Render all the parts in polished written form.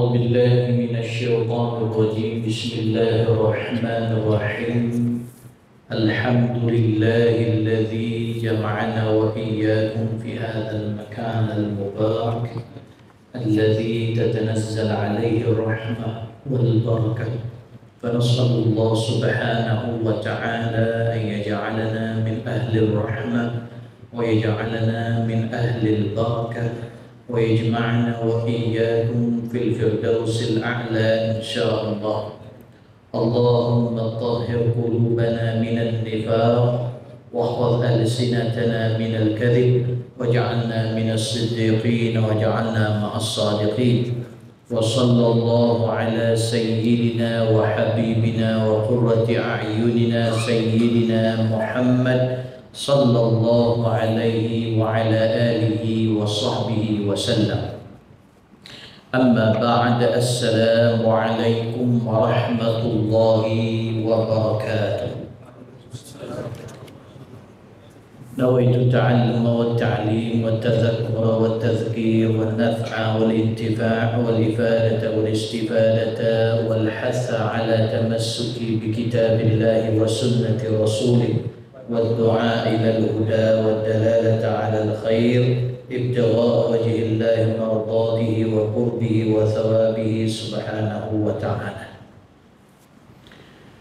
بالله من الشيطان الرجيم. بسم الله الرحمن الرحيم. الحمد لله الذي جمعنا وإياكم في هذا المكان المبارك الذي تتنزل عليه الرحمة والبركة، فنسأل الله سبحانه وتعالى أن يجعلنا من أهل الرحمة ويجعلنا من أهل البركة ويجمعنا وإياكم في الفردوس الأعلى إن شاء الله. اللهم طهر قلوبنا من النفاق واحفظ ألسنتنا من الكذب واجعلنا من الصديقين واجعلنا مع الصادقين. وصلى الله على سيدنا وحبيبنا وقرة أعيننا سيدنا محمد صلى الله عليه وعلى آله وصحبه وسلم. أما بعد، السلام عليكم ورحمة الله وبركاته. نويت التعلم والتعليم والتذكر والتذكير والنفع والانتفاع والإفادة والاستفادة والحث على تمسك بكتاب الله وسنة رسوله والدعاء إلى الهدى والدلالة على الخير ابتغاء وجه الله مرضاته وقربه وثوابه سبحانه وتعالى.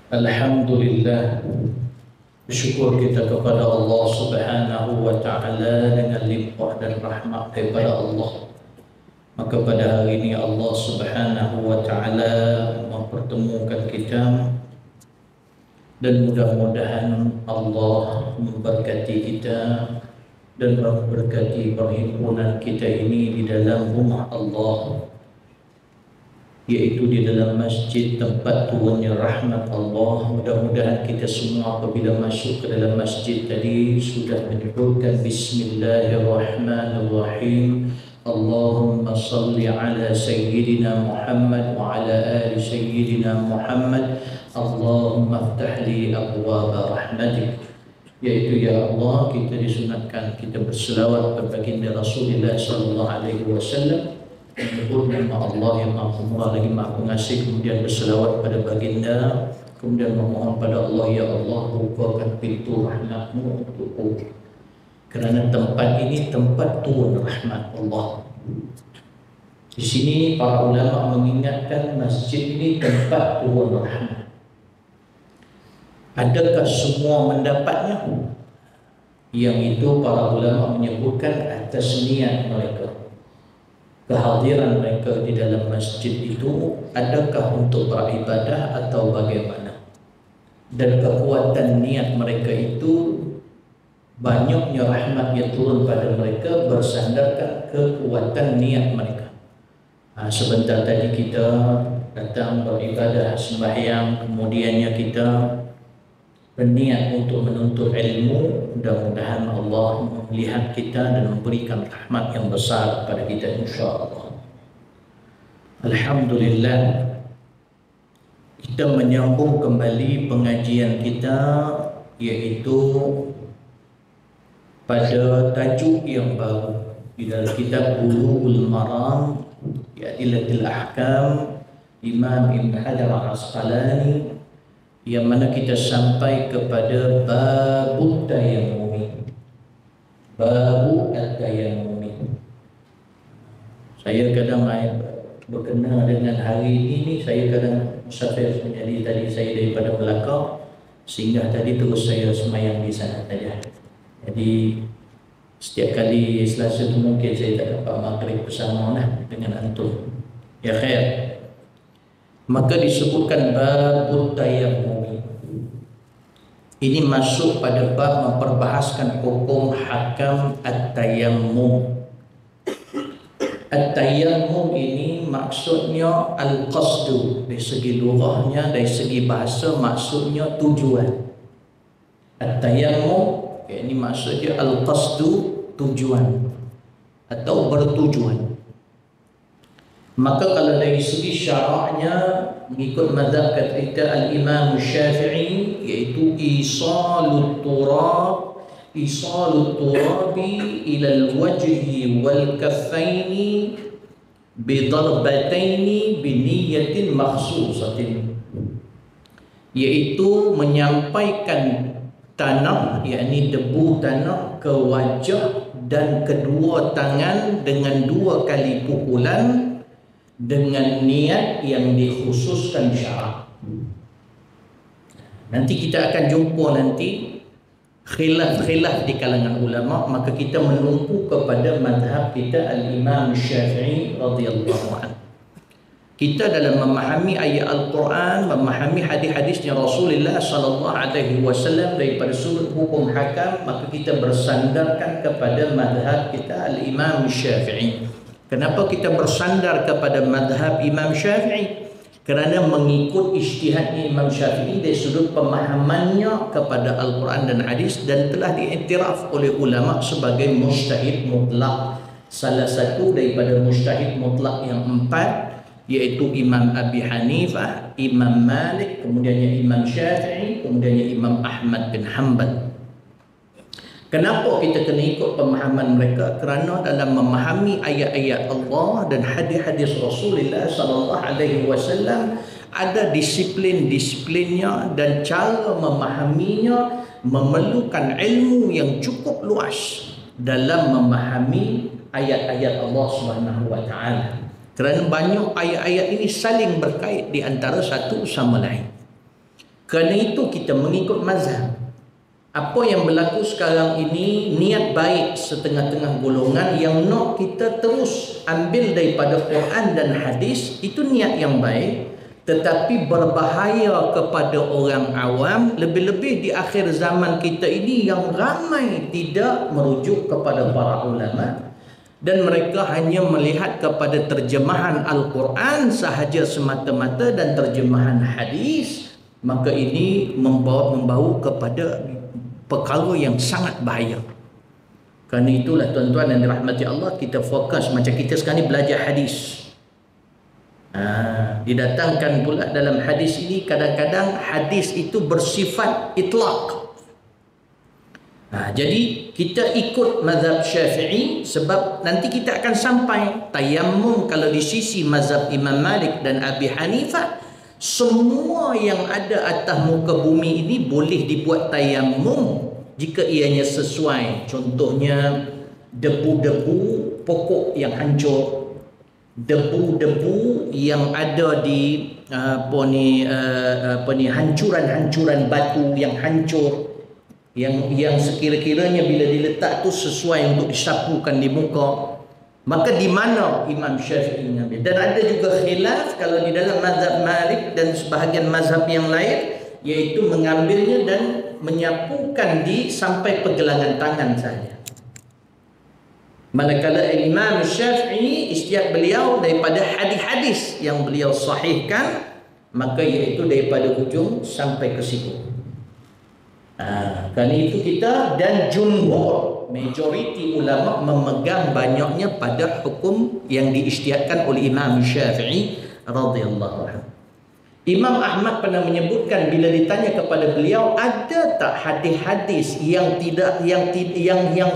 Alhamdulillah, bersyukur kita kepada Allah Subhanahu wa Ta'ala dengan limpah dan rahmat daripada Allah. Maka pada hari ini Allah Subhanahu wa Ta'ala mempertemukan kita, dan mudah-mudahan Allah memberkati kita dan memberkati perhimpunan kita ini di dalam rumah Allah, yaitu di dalam masjid tempat turunnya rahmat Allah. Mudah-mudahan kita semua apabila masuk ke dalam masjid tadi sudah menyebutkan Bismillahirrahmanirrahim. Allahumma salli ala Sayyidina Muhammad wa ala ali Sayyidina Muhammad. Allahumma aftah li abwaaba rahmatik. Yaitu, ya Allah, kita disunatkan kita berselawat kepada baginda Rasulullah sallallahu alaihi wasallam, menyebut nama Allah yang Maha Murah lagi Maha Pengasih, kemudian berselawat pada baginda, kemudian memohon pada Allah, ya Allah, bukakan pintu rahmatmu untukku, kerana tempat ini tempat turun rahmat Allah. Di sini para ulama mengingatkan masjid ini tempat turun rahmat. Adakah semua mendapatnya? Yang itu para ulama menyebutkan atas niat mereka. Kehadiran mereka di dalam masjid itu adakah untuk beribadah atau bagaimana? Dan kekuatan niat mereka itu, banyaknya rahmat yang turun pada mereka bersandarkan kekuatan niat mereka. Sebentar tadi kita datang beribadah sembahyang, kemudiannya kita berniat untuk menuntut ilmu. Mudah-mudahan Allah melihat kita dan memberikan rahmat yang besar kepada kita insya-Allah. Alhamdulillah, kita menyambung kembali pengajian kita, iaitu pada tajuk yang baru di dalam kitab Bulughul Maram fi Adillatil Ahkam Imam Ibn Hajar Al-Asqalani, yang mana kita sampai kepada Babu Tayammumi. Babu At-Tayammumi. Saya kadang berkenal dengan hari ini, saya kadang musafir, menjadi tadi saya daripada Melaka, sehingga tadi terus saya semayang di sana saja. Jadi setiap kali Selasa itu mungkin saya tak dapat maghrib bersama dengan antum. Ya khair. Maka disebutkan Babu Tayammumi. Ini masuk pada bab memperbahaskan hukum hakam At-Tayammum. At-Tayammum ini maksudnya Al-Qasdu. Dari segi lughahnya, dari segi bahasa, maksudnya tujuan. At-Tayammum ini maksudnya Al-Qasdu, tujuan atau bertujuan. Maka kalau dari segi syaraknya, mengikut mazhab kata Al-Imam Syafi'i, iaitu isalut turabi ila al-wajhi wal kaffaini bidarbataini biniyatin makhsusatin, iaitu menyampaikan tanah, yakni debu tanah, ke wajah dan kedua tangan dengan 2 kali pukulan dengan niat yang dikhususkan syarak. Nanti kita akan jumpa nanti khilaf-khilaf di kalangan ulama, maka kita menumpu kepada mazhab kita Al-Imam Syafi'i radhiyallahu anhu. Kita dalam memahami ayat Al-Quran, memahami hadis-hadisnya Rasulullah sallallahu alaihi wasallam daripada sudut hukum hakam, maka kita bersandarkan kepada mazhab kita Al-Imam Syafi'i. Kenapa kita bersandar kepada mazhab Imam Syafi'i? Kerana mengikut ijtihadnya Imam Syafi'i dari sudut pemahamannya kepada Al-Quran dan hadis, dan telah diiktiraf oleh ulama sebagai mujtahid mutlak. Salah satu daripada mujtahid mutlak yang 4 iaitu Imam Abi Hanifah, Imam Malik, kemudiannya Imam Syafi'i, kemudiannya Imam Ahmad bin Hanbal. Kenapa kita kena ikut pemahaman mereka? Kerana dalam memahami ayat-ayat Allah dan hadis-hadis Rasulullah sallallahu alaihi wasallam ada disiplin-disiplinnya, dan cara memahaminya memerlukan ilmu yang cukup luas dalam memahami ayat-ayat Allah Subhanahu wa taala. Kerana banyak ayat-ayat ini saling berkait di antara satu sama lain. Kerana itu kita mengikut mazhab. Apa yang berlaku sekarang ini niat baik setengah-tengah golongan yang nak kita terus ambil daripada Quran dan hadis, itu niat yang baik, tetapi berbahaya kepada orang awam, lebih-lebih di akhir zaman kita ini yang ramai tidak merujuk kepada para ulama, dan mereka hanya melihat kepada terjemahan Al-Quran sahaja semata-mata dan terjemahan hadis. Maka ini membawa kepada perkara yang sangat bahaya. Kerana itulah tuan-tuan yang dirahmati Allah, kita fokus macam kita sekarang ni belajar hadis. Didatangkan pula dalam hadis ini, kadang-kadang hadis itu bersifat itlaq. Jadi kita ikut mazhab Syafi'i sebab nanti kita akan sampai tayammum. Kalau di sisi mazhab Imam Malik dan Abi Hanifah, semua yang ada atas muka bumi ini boleh dibuat tayammum jika ianya sesuai. Contohnya debu-debu pokok yang hancur, debu-debu yang ada di hancuran-hancuran batu yang hancur, yang sekira-kiranya bila diletak tu sesuai untuk disapukan di muka, maka di mana Imam Syafi'i mengambil. Dan ada juga khilaf kalau di dalam mazhab Malik dan sebahagian mazhab yang lain, iaitu mengambilnya dan menyapukan sampai pergelangan tangan saja. Manakala Imam Syafi'i ijtihad beliau daripada hadis-hadis yang beliau sahihkan, maka iaitu daripada hujung sampai ke siku. Kerana itu kita dan jumhur, majoriti ulama memegang banyaknya pada hukum yang diijtihadkan oleh Imam Syafi'i radhiyallahu anhu. Imam Ahmad pernah menyebutkan bila ditanya kepada beliau, ada tak hadis-hadis yang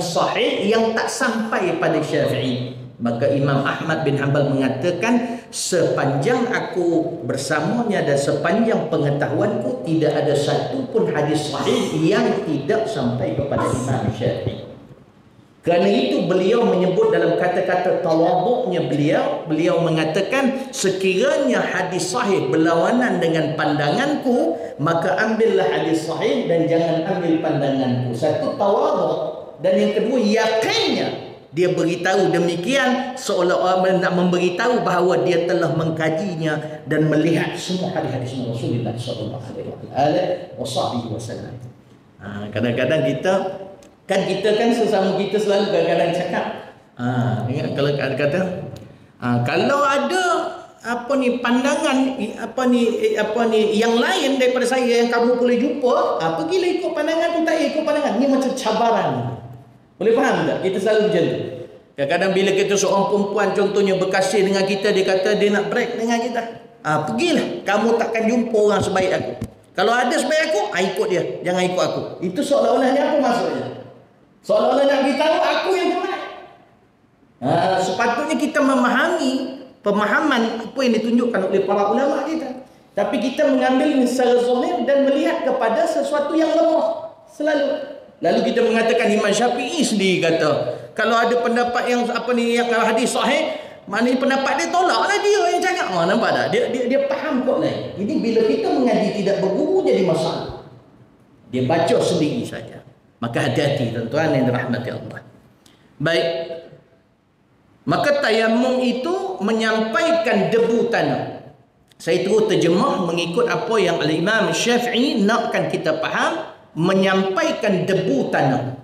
sahih yang tak sampai pada Syafi'i? Maka Imam Ahmad bin Hanbal mengatakan, sepanjang aku bersamanya dan sepanjang pengetahuanku, tidak ada satu pun hadis sahih yang tidak sampai kepada Imam Syafi'i. Kerana itu beliau menyebut dalam kata-kata tawaduknya beliau mengatakan, sekiranya hadis sahih berlawanan dengan pandanganku, maka ambillah hadis sahih dan jangan ambil pandanganku. Satu, tawaduk, dan yang kedua, yakinnya. Dia beritahu demikian seolah-olah nak memberitahu bahawa dia telah mengkajinya dan melihat semua hadis-hadis Rasulullah sallallahu alaihi wasallam. Kadang-kadang kita sesama kita selalu kadang-kadang cakap, ingat kalau kata kalau ada pandangan yang lain daripada saya yang kamu boleh jumpa, pergilah ikut pandangan tu, tak ikut pandangan. Ini macam cabaran. Boleh faham tak? Kita selalu macam tu. Kadang-kadang bila kita seorang perempuan contohnya berkasih dengan kita, dia kata dia nak break dengan kita, pergilah, kamu takkan jumpa orang sebaik aku. Kalau ada sebaik aku, ikut dia, jangan ikut aku. Itu seolah-olahnya apa maksudnya? Seolah-olah nak beritahu aku yang terbaik. Sepatutnya kita memahami pemahaman apa yang ditunjukkan oleh para ulama kita. Tapi kita mengambil secara zahir dan melihat kepada sesuatu yang lemah selalu. Lalu kita mengatakan Imam Syafi'i sendiri kata, kalau ada pendapat yang yang hadis sahih, maknanya pendapat dia tolaklah dia yang cakap. Nampak tak? Dia faham kok lain. Ini bila kita mengaji tidak berguru jadi masalah. Dia baca sendiri saja. Maka hati-hati tuan-tuan yang dirahmati Allah. Baik. Maka tayamum itu menyampaikan debu tanah. Saya terus terjemah mengikut apa yang Al-Imam Syafi'i nakkan kita faham, menyampaikan debu tanah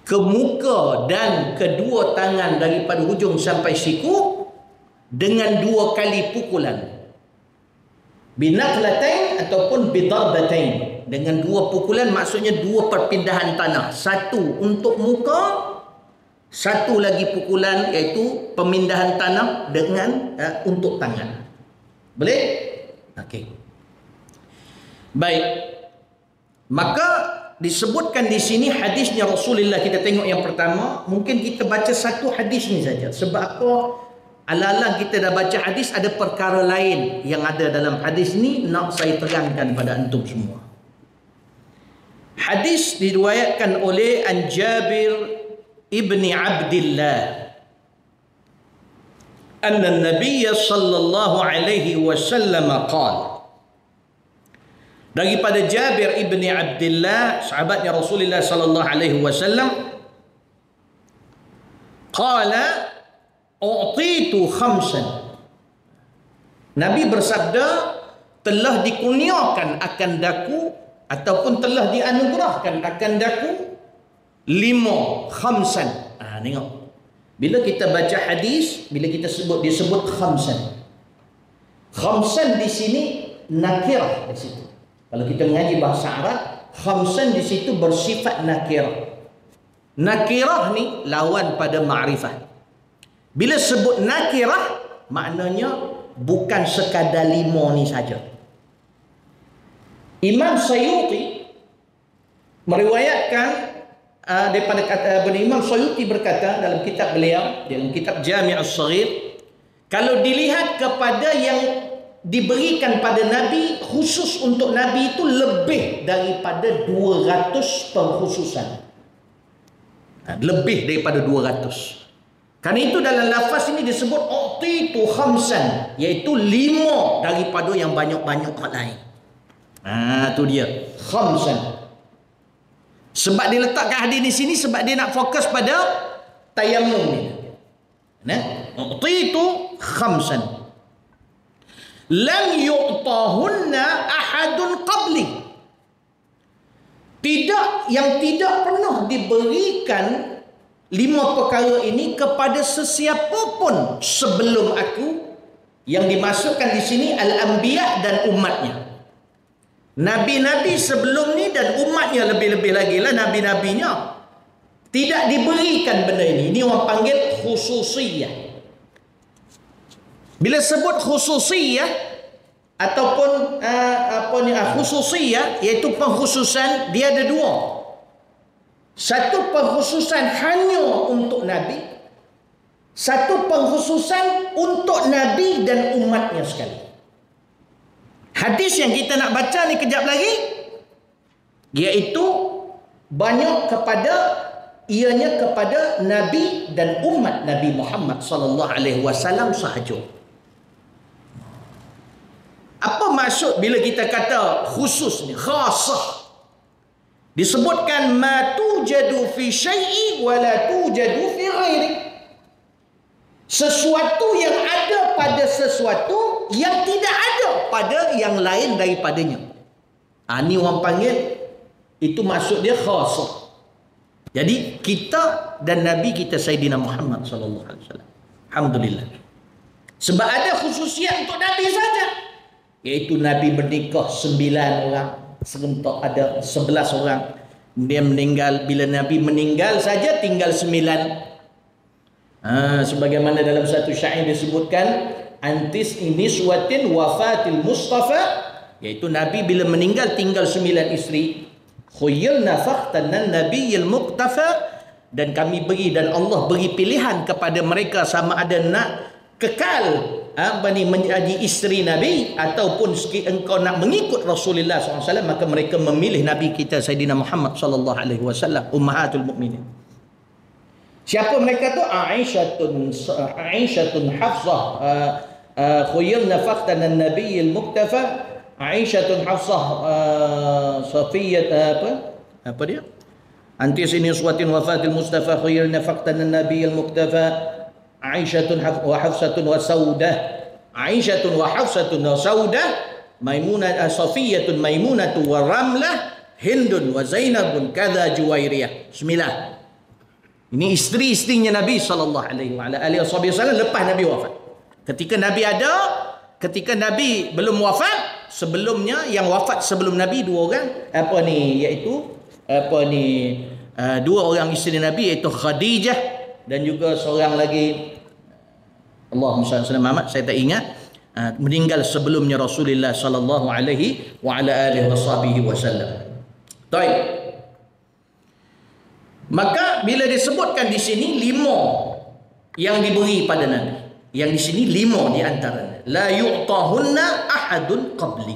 ke muka dan kedua tangan daripada hujung sampai siku dengan 2 kali pukulan. Binaqlatain ataupun bidarbatain. Dengan 2 pukulan maksudnya 2 perpindahan tanah. Satu untuk muka, satu lagi pukulan iaitu pemindahan tanah dengan untuk tangan. Boleh? Okey. Baik. Maka disebutkan di sini hadisnya Rasulullah. Kita tengok yang pertama. Mungkin kita baca satu hadis ni saja. Sebab apa? Ala-ala kita dah baca hadis, ada perkara lain yang ada dalam hadis ni nak saya terangkan pada antum semua. Hadis diriwayatkan oleh An Jabir ibni Abdillah anna an-nabiy sallallahu alaihi wasallam qala, daripada Jabir ibni Abdillah sahabatnya Rasulullah sallallahu alaihi wasallam, qala u'titu khamsan, Nabi bersabda, telah dikurniakan akan daku ataupun telah dianugerahkan akan daku 5 khamsan. Tengok. Bila kita baca hadis, bila kita disebut khamsan. Khamsan di sini nakirah di situ. Kalau kita mengaji bahasa Arab, khamsan di situ bersifat nakirah. Nakirah ni lawan pada ma'rifah. Bila sebut nakirah, maknanya bukan sekadar 5 ni saja. Imam Suyuti meriwayatkan daripada Imam Suyuti berkata dalam kitab beliau, dalam kitab Jami' As-Saghir, kalau dilihat kepada yang diberikan pada Nabi, khusus untuk Nabi itu lebih daripada 200 pengkhususan. Lebih daripada 200. Kerana itu dalam lafaz ini disebut u'titu khamsan, iaitu 5 daripada yang banyak-banyak lain. Itu dia khamsan. Sebab dia letakkan hadis di sini sebab dia nak fokus pada tayamum ni. U'titu khamsan lam yu'tahunna ahadun qabli. Yang tidak pernah diberikan 5 perkara ini kepada sesiapa pun sebelum aku. Yang dimasukkan di sini al-anbiya dan umatnya. Nabi-nabi sebelum ni dan umatnya, lebih-lebih lagi lah nabi-nabinya, tidak diberikan benda ini. Ini orang panggil khususiyah. Bila sebut khususiyah ataupun khususiyah, iaitu pengkhususan, dia ada 2. Satu pengkhususan hanya untuk Nabi, satu pengkhususan untuk Nabi dan umatnya sekali. Hadis yang kita nak baca ni kejap lagi, iaitu banyak ianya kepada Nabi dan umat Nabi Muhammad sallallahu alaihi wasallam sahaja. Apa maksud bila kita kata khusus ni, khasah? Disebutkan ma tujadu fi syai'i wa la tujadu fi ghairi. Sesuatu yang ada pada sesuatu yang tidak ada pada yang lain daripadanya. Ini orang panggil, itu maksud dia khasah. Jadi kita dan Nabi kita Sayyidina Muhammad sallallahu alaihi wasallam, alhamdulillah. Sebab ada khususiat untuk Nabi saja, iaitu Nabi bernikah 9 orang, serentak ada 11 orang. Dia meninggal, bila Nabi meninggal saja tinggal 9. Sebagaimana dalam satu syair disebutkan, antis iniswatin wafatil Mustafa, iaitu Nabi bila meninggal tinggal 9 isteri. Khuyilna fakhtanan nabiyil muqtafa dan kami beri, dan Allah beri pilihan kepada mereka sama ada nak kekal menjadi isteri Nabi ataupun engkau nak mengikut Rasulullah SAW, maka mereka memilih Nabi kita Sayyidina Muhammad SAW, ummahatul mukminin. Siapa mereka tu? Aisyatun Hafsah khuyirna faqtan an-nabiy al-muktafa, Aisyatun Hafsah Safiyat apa dia? Anti sini suatin wafatil Mustafa khuyirna faqtan an-nabiy al-muktafa, Aisyatun wa Hafsatun wa Saudah, Aisyatun wa Hafsatun wa Saudah, Maimunah Safiyatun Maimunatu wa Ramlah, Hindun wa Zainabun kadza Juwairiyah. Bismillah. Ini isteri-isterinya Nabi sallallahu alaihi wasallam lepas Nabi wafat. Ketika Nabi ada, ketika Nabi belum wafat, sebelumnya yang wafat sebelum Nabi dua orang, dua orang isteri Nabi, iaitu Khadijah dan juga seorang lagi, Allahumma salli ala Muhammad, saya tak ingat, meninggal sebelumnya Rasulullah sallallahu alaihi wasallam. Baik. Maka bila disebutkan di sini 5 yang diberi pada Nabi, yang di sini 5 di antaranya, la yu'tahunna ahadun qabli.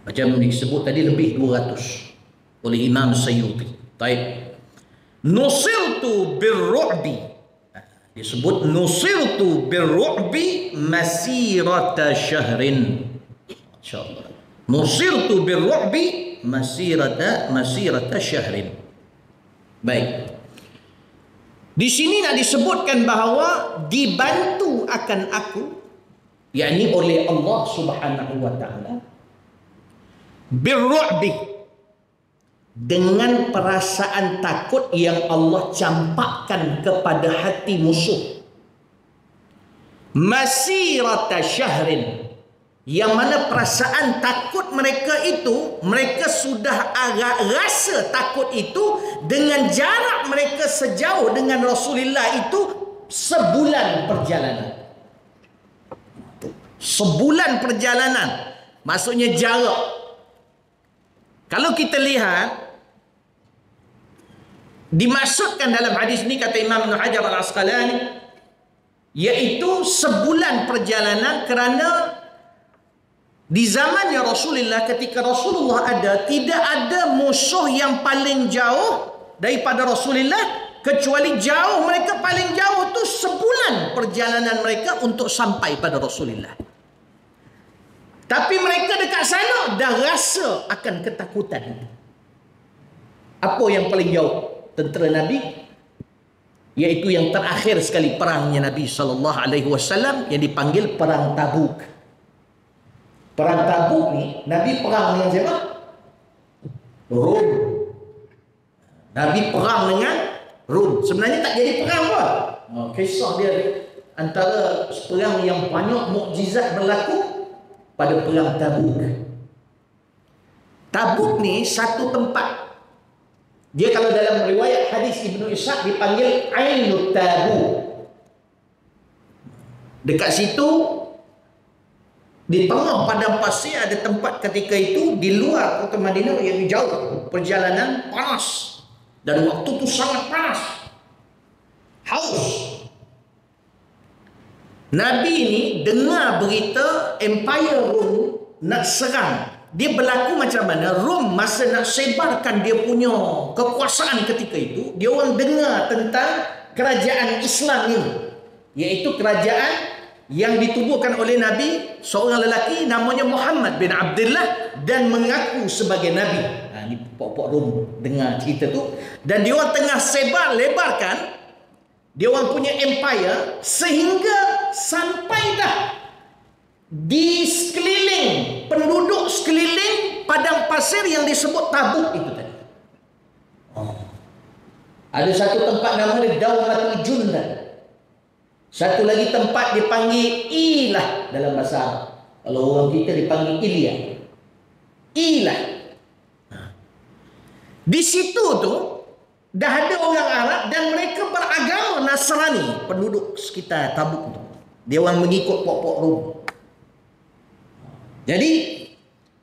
Macam disebut tadi lebih 200 oleh Imam Sayyuti. Baik. Nusirtu birru'bi, disebut nusirtu birru'bi masirata syahrin. Insyaallah. Nusirtu birru'bi masirata syahrin. Baik. Di sini nak disebutkan bahawa dibantu akan aku, yakni oleh Allah Subhanahu wa taala, birru'bi, dengan perasaan takut yang Allah campakkan kepada hati musuh, masirata syahrin, yang mana perasaan takut mereka itu, mereka sudah agak rasa takut itu dengan jarak mereka sejauh dengan Rasulullah itu sebulan perjalanan. Sebulan perjalanan, maksudnya jarak. Kalau kita lihat, dimaksudkan dalam hadis ini, kata Imam Ibn Hajar Al-Asqalani, iaitu sebulan perjalanan, kerana di zamannya Rasulullah, ketika Rasulullah ada, tidak ada musuh yang paling jauh daripada Rasulullah, kecuali jauh, mereka paling jauh tu sebulan perjalanan mereka untuk sampai pada Rasulullah. Tapi mereka dekat sana dah rasa akan ketakutan. Apa yang paling jauh? Tentera Nabi, iaitu yang terakhir sekali perangnya Nabi SAW, yang dipanggil Perang Tabuk. Perang Tabuk ni, Nabi perang dengan siapa? Rom. Nabi perang dengan Rom. Sebenarnya tak jadi perang apa? Kisah dia antara perang yang banyak mukjizat berlaku pada perang Tabuk. Tabuk ni satu tempat. Dia kalau dalam riwayat hadis Ibnu Ishaq dipanggil Ainut Tabuk. Dekat situ, di tengah padang pasir, ada tempat ketika itu di luar kota Madinah yang jauh, perjalanan panas, dan waktu itu sangat panas, haus. Nabi ini dengar berita Empire Rom nak serang. Dia berlaku macam mana? Rom masa nak sebarkan dia punya kekuasaan ketika itu, dia orang dengar tentang kerajaan Islam ini, iaitu kerajaan yang ditubuhkan oleh Nabi, seorang lelaki namanya Muhammad bin Abdullah, dan mengaku sebagai Nabi. Ini pokok Rom dengar cerita tu, dan dia orang tengah sebar lebarkan dia orang punya empire, sehingga sampai dah di sekeliling, penduduk sekeliling padang pasir yang disebut Tabuk itu tadi. Ada satu tempat namanya Daumatul Jundan. Satu lagi tempat dipanggil Ilah dalam bahasa Arab. Kalau orang kita dipanggil Ilya. Ilah. Di situ tu dah ada orang Arab dan mereka beragama Nasrani, penduduk sekitar Tabuk tu. Dia orang mengikut pokok Rom. Jadi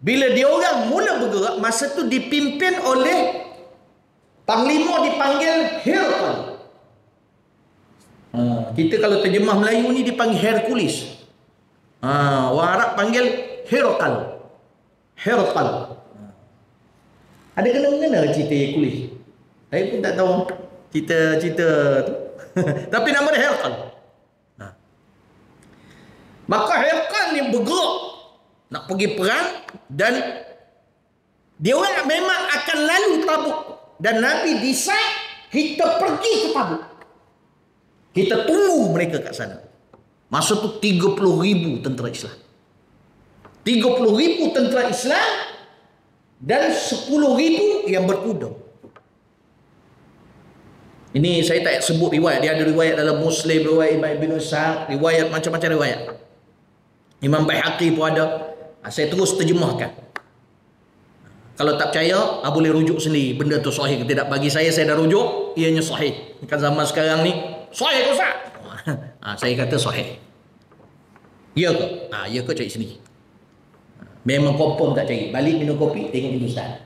bila dia orang mula bergerak, masa tu dipimpin oleh Panglima dipanggil Herakl. Kita kalau terjemah Melayu ni dipanggil Hercules. Orang Arab panggil Herakl. Herakl. Ada kena-mengena cerita Hercules. Saya pun tak tahu cerita tu. Tapi nama dia Herakl. Maka Herakl ni bergerak nak pergi perang, dan dia orang memang akan lalu Tabuk, dan Nabi decide kita pergi ke Tabuk. Kita tunggu mereka kat sana. Masa tu 30,000 tentera Islam. 30,000 tentera Islam dan 10,000 yang berkuda. Ini saya tak sebut riwayat. Dia ada riwayat dalam Muslim, riwayat Imam Ibn Ishaq, riwayat macam-macam riwayat. Imam Baihaqi pun ada. Saya terus terjemahkan. Kalau tak percaya, boleh rujuk sendiri. Benda tu sahih ke tidak. Bagi saya dah rujuk, ianya sahih. Kan zaman sekarang ni, sahih ke Ustaz? Saya kata sahih. Ya ke? Ya ke, cari sendiri. Memang confirm tak cari. Balik minum kopi, tengok Ustaz.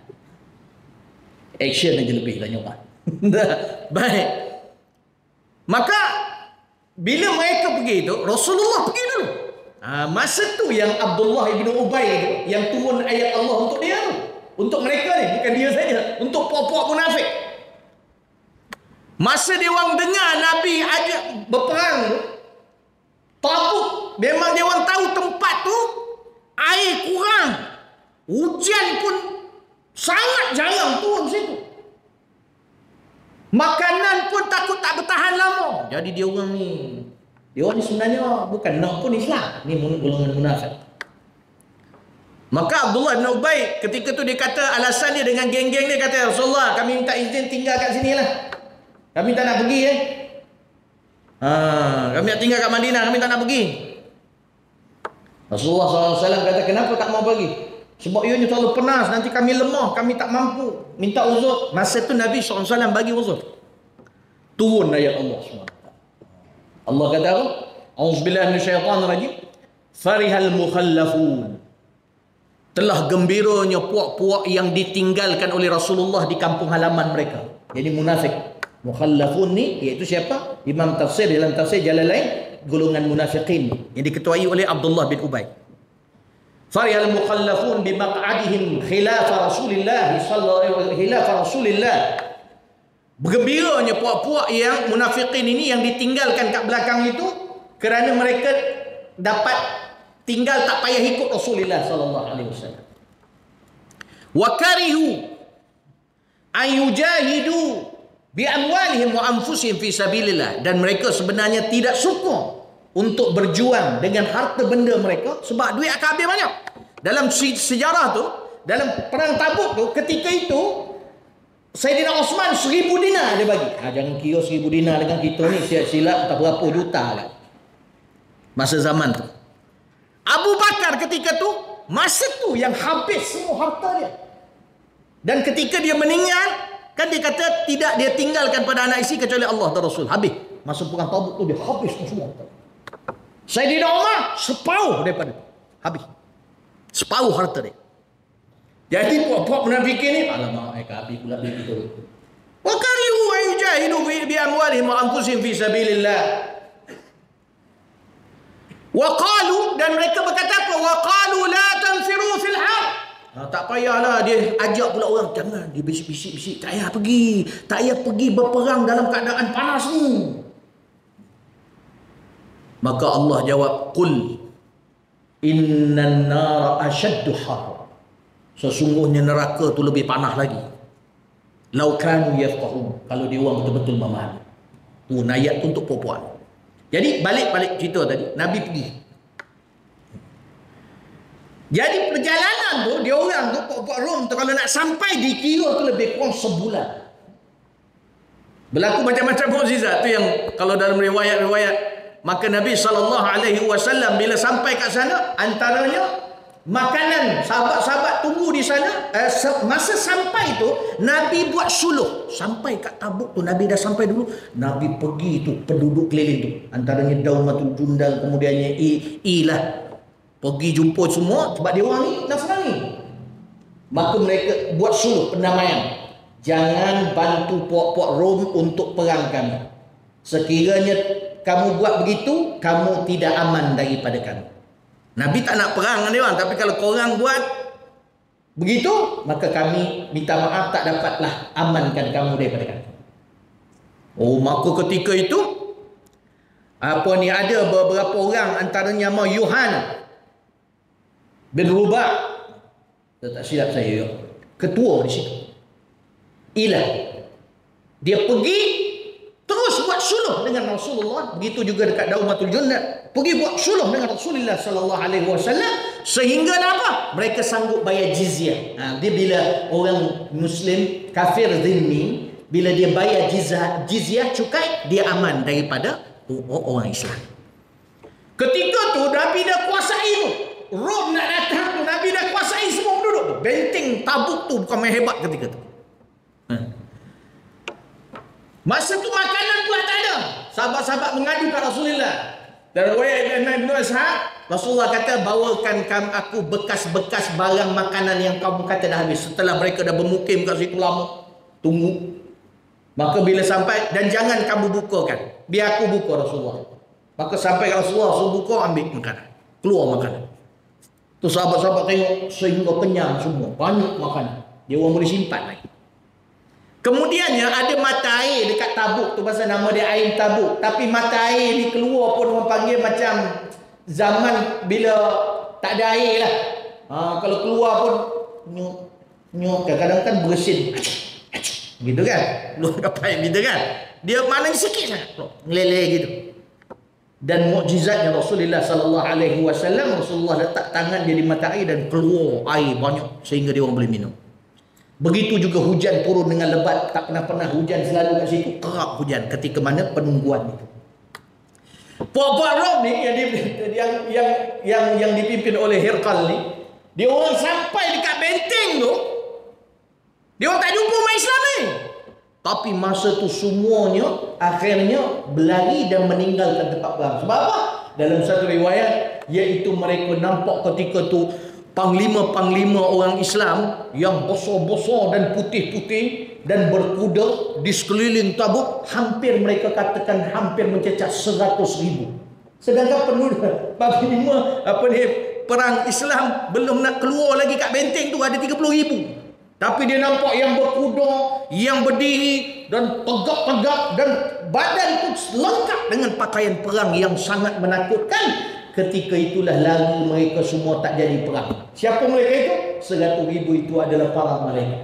Action aja lebih lah nyoba. Baik. Maka bila mereka pergi itu, Rasulullah pergi dulu. Masa tu yang Abdullah ibn Ubay tu, yang turun ayat Allah untuk dia tu, untuk mereka ni, bukan dia saja, untuk puak-puak munafik. Masa dia orang dengar Nabi ajak berperang tu, Tabuk, memang dia orang tahu tempat tu air kurang, hujan pun sangat jarang turun situ. Makanan pun takut tak bertahan lama. Jadi dia orang ni sebenarnya bukan nak pun Islam. Ni golongan munafik. Maka Abdullah bin Ubay ketika tu dia kata, alasan dia dengan geng-geng dia kata, Rasulullah kami minta izin tinggal kat sini lah. Kami tak nak pergi kami nak tinggal kat Madinah, kami tak nak pergi. Rasulullah SAW kata, kenapa tak mau pergi? Sebab ianya terlalu panas, nanti kami lemah, kami tak mampu. Minta uzur. Masa tu Nabi SAW bagi uzur. Turun ayat Allah SWT. Allah kata apa? A'udzubillahi minasyaitanirrajim. Farihal mukhallafun. Telah gembiranya puak-puak yang ditinggalkan oleh Rasulullah di kampung halaman mereka. Jadi munafik. Mukhallafun ni iaitu siapa? Imam tafsir dalam tafsir Jalalain, golongan munafiqin yang diketuai oleh Abdullah bin Ubay. Farihal mukhallafun bimaq'adihim khilafa Rasulillah sallallahu alaihi Rasulillah. Bergembiranya puak-puak yang munafiqin ini yang ditinggalkan kat belakang itu kerana mereka dapat tinggal tak payah ikut Rasulullah sallallahu alaihi wasallam. Wa karihu an yujahidu bi amwalihim wa anfusihim fi sabilillah, dan mereka sebenarnya tidak suka untuk berjuang dengan harta benda mereka sebab duit akan habis banyak. Dalam sejarah tu, dalam perang Tabuk tu, ketika itu Sayyidina Osman 1,000 dinar dia bagi. Jangan kira 1,000 dinar dengan kita ni silap tak berapa juta lah. Masa zaman tu. Abu Bakar ketika tu, masa tu yang habis semua harta dia. Dan ketika dia meninggal, kan dia kata tidak dia tinggalkan pada anak isteri kecuali Allah dan Rasul. Habis. Masa perang Tabuk tu dia habis semua harta. Sayyidina Umar separuh daripada habis. Separuh harta dia. Jadi puak-puak munafikin ni, alamak, habis pula duit kita. Wa karihu wa yujahidu bi amwalihim wa anfusihim fi sabilillah. Wa qalu, dan mereka berkata apa? Wa qalu la tanfiru fil har. Tak payahlah, dia ajak pula orang, jangan, dia bisik-bisik, tak payah pergi. Tak payah pergi berperang dalam keadaan panas ni. Maka Allah jawab, qul innan nara ashaddu har. Sesungguhnya neraka tu lebih panas lagi. Lau kanu yafqahun, kalau dia orang betul-betul memahami. Tu ayat tu untuk perempuan. Jadi balik cerita tadi, Nabi pergi. Jadi perjalanan tu, dia orang tu puak-puak Rom tu kalau nak sampai dikira tu lebih kurang sebulan. Berlaku macam-macam mukjizat tu yang kalau dalam riwayat-riwayat. Maka Nabi SAW bila sampai kat sana, antaranya makanan, sahabat-sahabat tunggu di sana. Masa sampai tu Nabi buat suluh. Sampai kat Tabuk tu Nabi dah sampai dulu. Nabi pergi tu penduduk keliling tu, antaranya Daumatul Jundal, kemudiannya Ilah, pergi jumpa semua sebab dia orang ni Nasrani. Maka mereka buat suluh, pendamaian. jangan bantu puak-puak Rom untuk perang kami. Sekiranya kamu buat begitu, kamu tidak aman daripada kami. Nabi tak nak perang dengan dia orang, tapi kalau korang buat begitu, maka kami minta maaf tak dapatlah amankan kamu daripada kami. Oh, maka ketika itu ada beberapa orang, antaranya Yuhan bin Rubah, tak silap saya, ketua di situ. Dia pergi terus buat suluh dengan Rasulullah. Begitu juga dekat Daumatul Jannah, pergi buat suluh dengan Rasulullah sallallahu alaihi wasallam, sehingga apa? Mereka sanggup bayar jizyah. Dia bila orang Muslim kafir zimmi, bila dia bayar jizyah cukai, dia aman daripada orang Islam. Ketika tu Nabi dah kuasai tu, Rom nak datang tu, Nabi dah kuasai semua penduduk tu. Benteng Tabuk tu bukan main hebat ketika tu. Masa tu makanan pula tak ada. Sahabat-sahabat mengadu kat Rasulullah. Dan riwayat Ibn Ishaq, Rasulullah kata, bawakan aku bekas-bekas barang makanan yang kamu kata dah habis. Setelah mereka dah bermukim kat situ lama, tunggu. Maka bila sampai, dan jangan kamu bukakan, biar aku buka Rasulullah. Maka sampai Rasulullah suruh buka, ambil makanan, keluar makanan. Tu sahabat-sahabat tengok sehingga kenyang semua, banyak makanan. Dia orang boleh simpan lagi. Kemudiannya ada mata air dekat Tabuk tu, pasal nama dia air Tabuk. Tapi mata air ni keluar pun orang panggil macam zaman bila tak ada air lah. Kalau keluar pun nyok kadang-kadang kan bersin gitu kan, keluar kapal gitu kan. Dia mana sikit sangat ngeleleh gitu. Dan mukjizatnya Rasulullah sallallahu alaihi wasallam, Rasulullah letak tangan dia di mata air dan keluar air banyak sehingga dia orang boleh minum. Begitu juga hujan turun dengan lebat, tak pernah hujan selalu kat situ, kerap hujan ketika mana penungguan itu. Puak-puak Rom ni yang dipimpin oleh Hirqal ni, dia orang sampai dekat benteng tu, dia orang tak jumpa umat Islam ni. Tapi masa tu semuanya akhirnya berlari dan meninggalkan tempat perang. Sebab apa? Dalam satu riwayat, iaitu mereka nampak ketika tu panglima-panglima orang Islam yang besar-besar dan putih-putih dan berkuda di sekeliling Tabuk, hampir mereka katakan hampir mencecah 100,000. Sedangkan penduduk panglima perang Islam belum nak keluar lagi kat benteng tu ada 30,000. Tapi dia nampak yang berkuda, yang berdiri dan tegak-tegak, dan badan tu lengkap dengan pakaian perang yang sangat menakutkan. Ketika itulah lari mereka semua, tak jadi perang. Siapa mereka itu? 100,000 itu adalah para malaikat.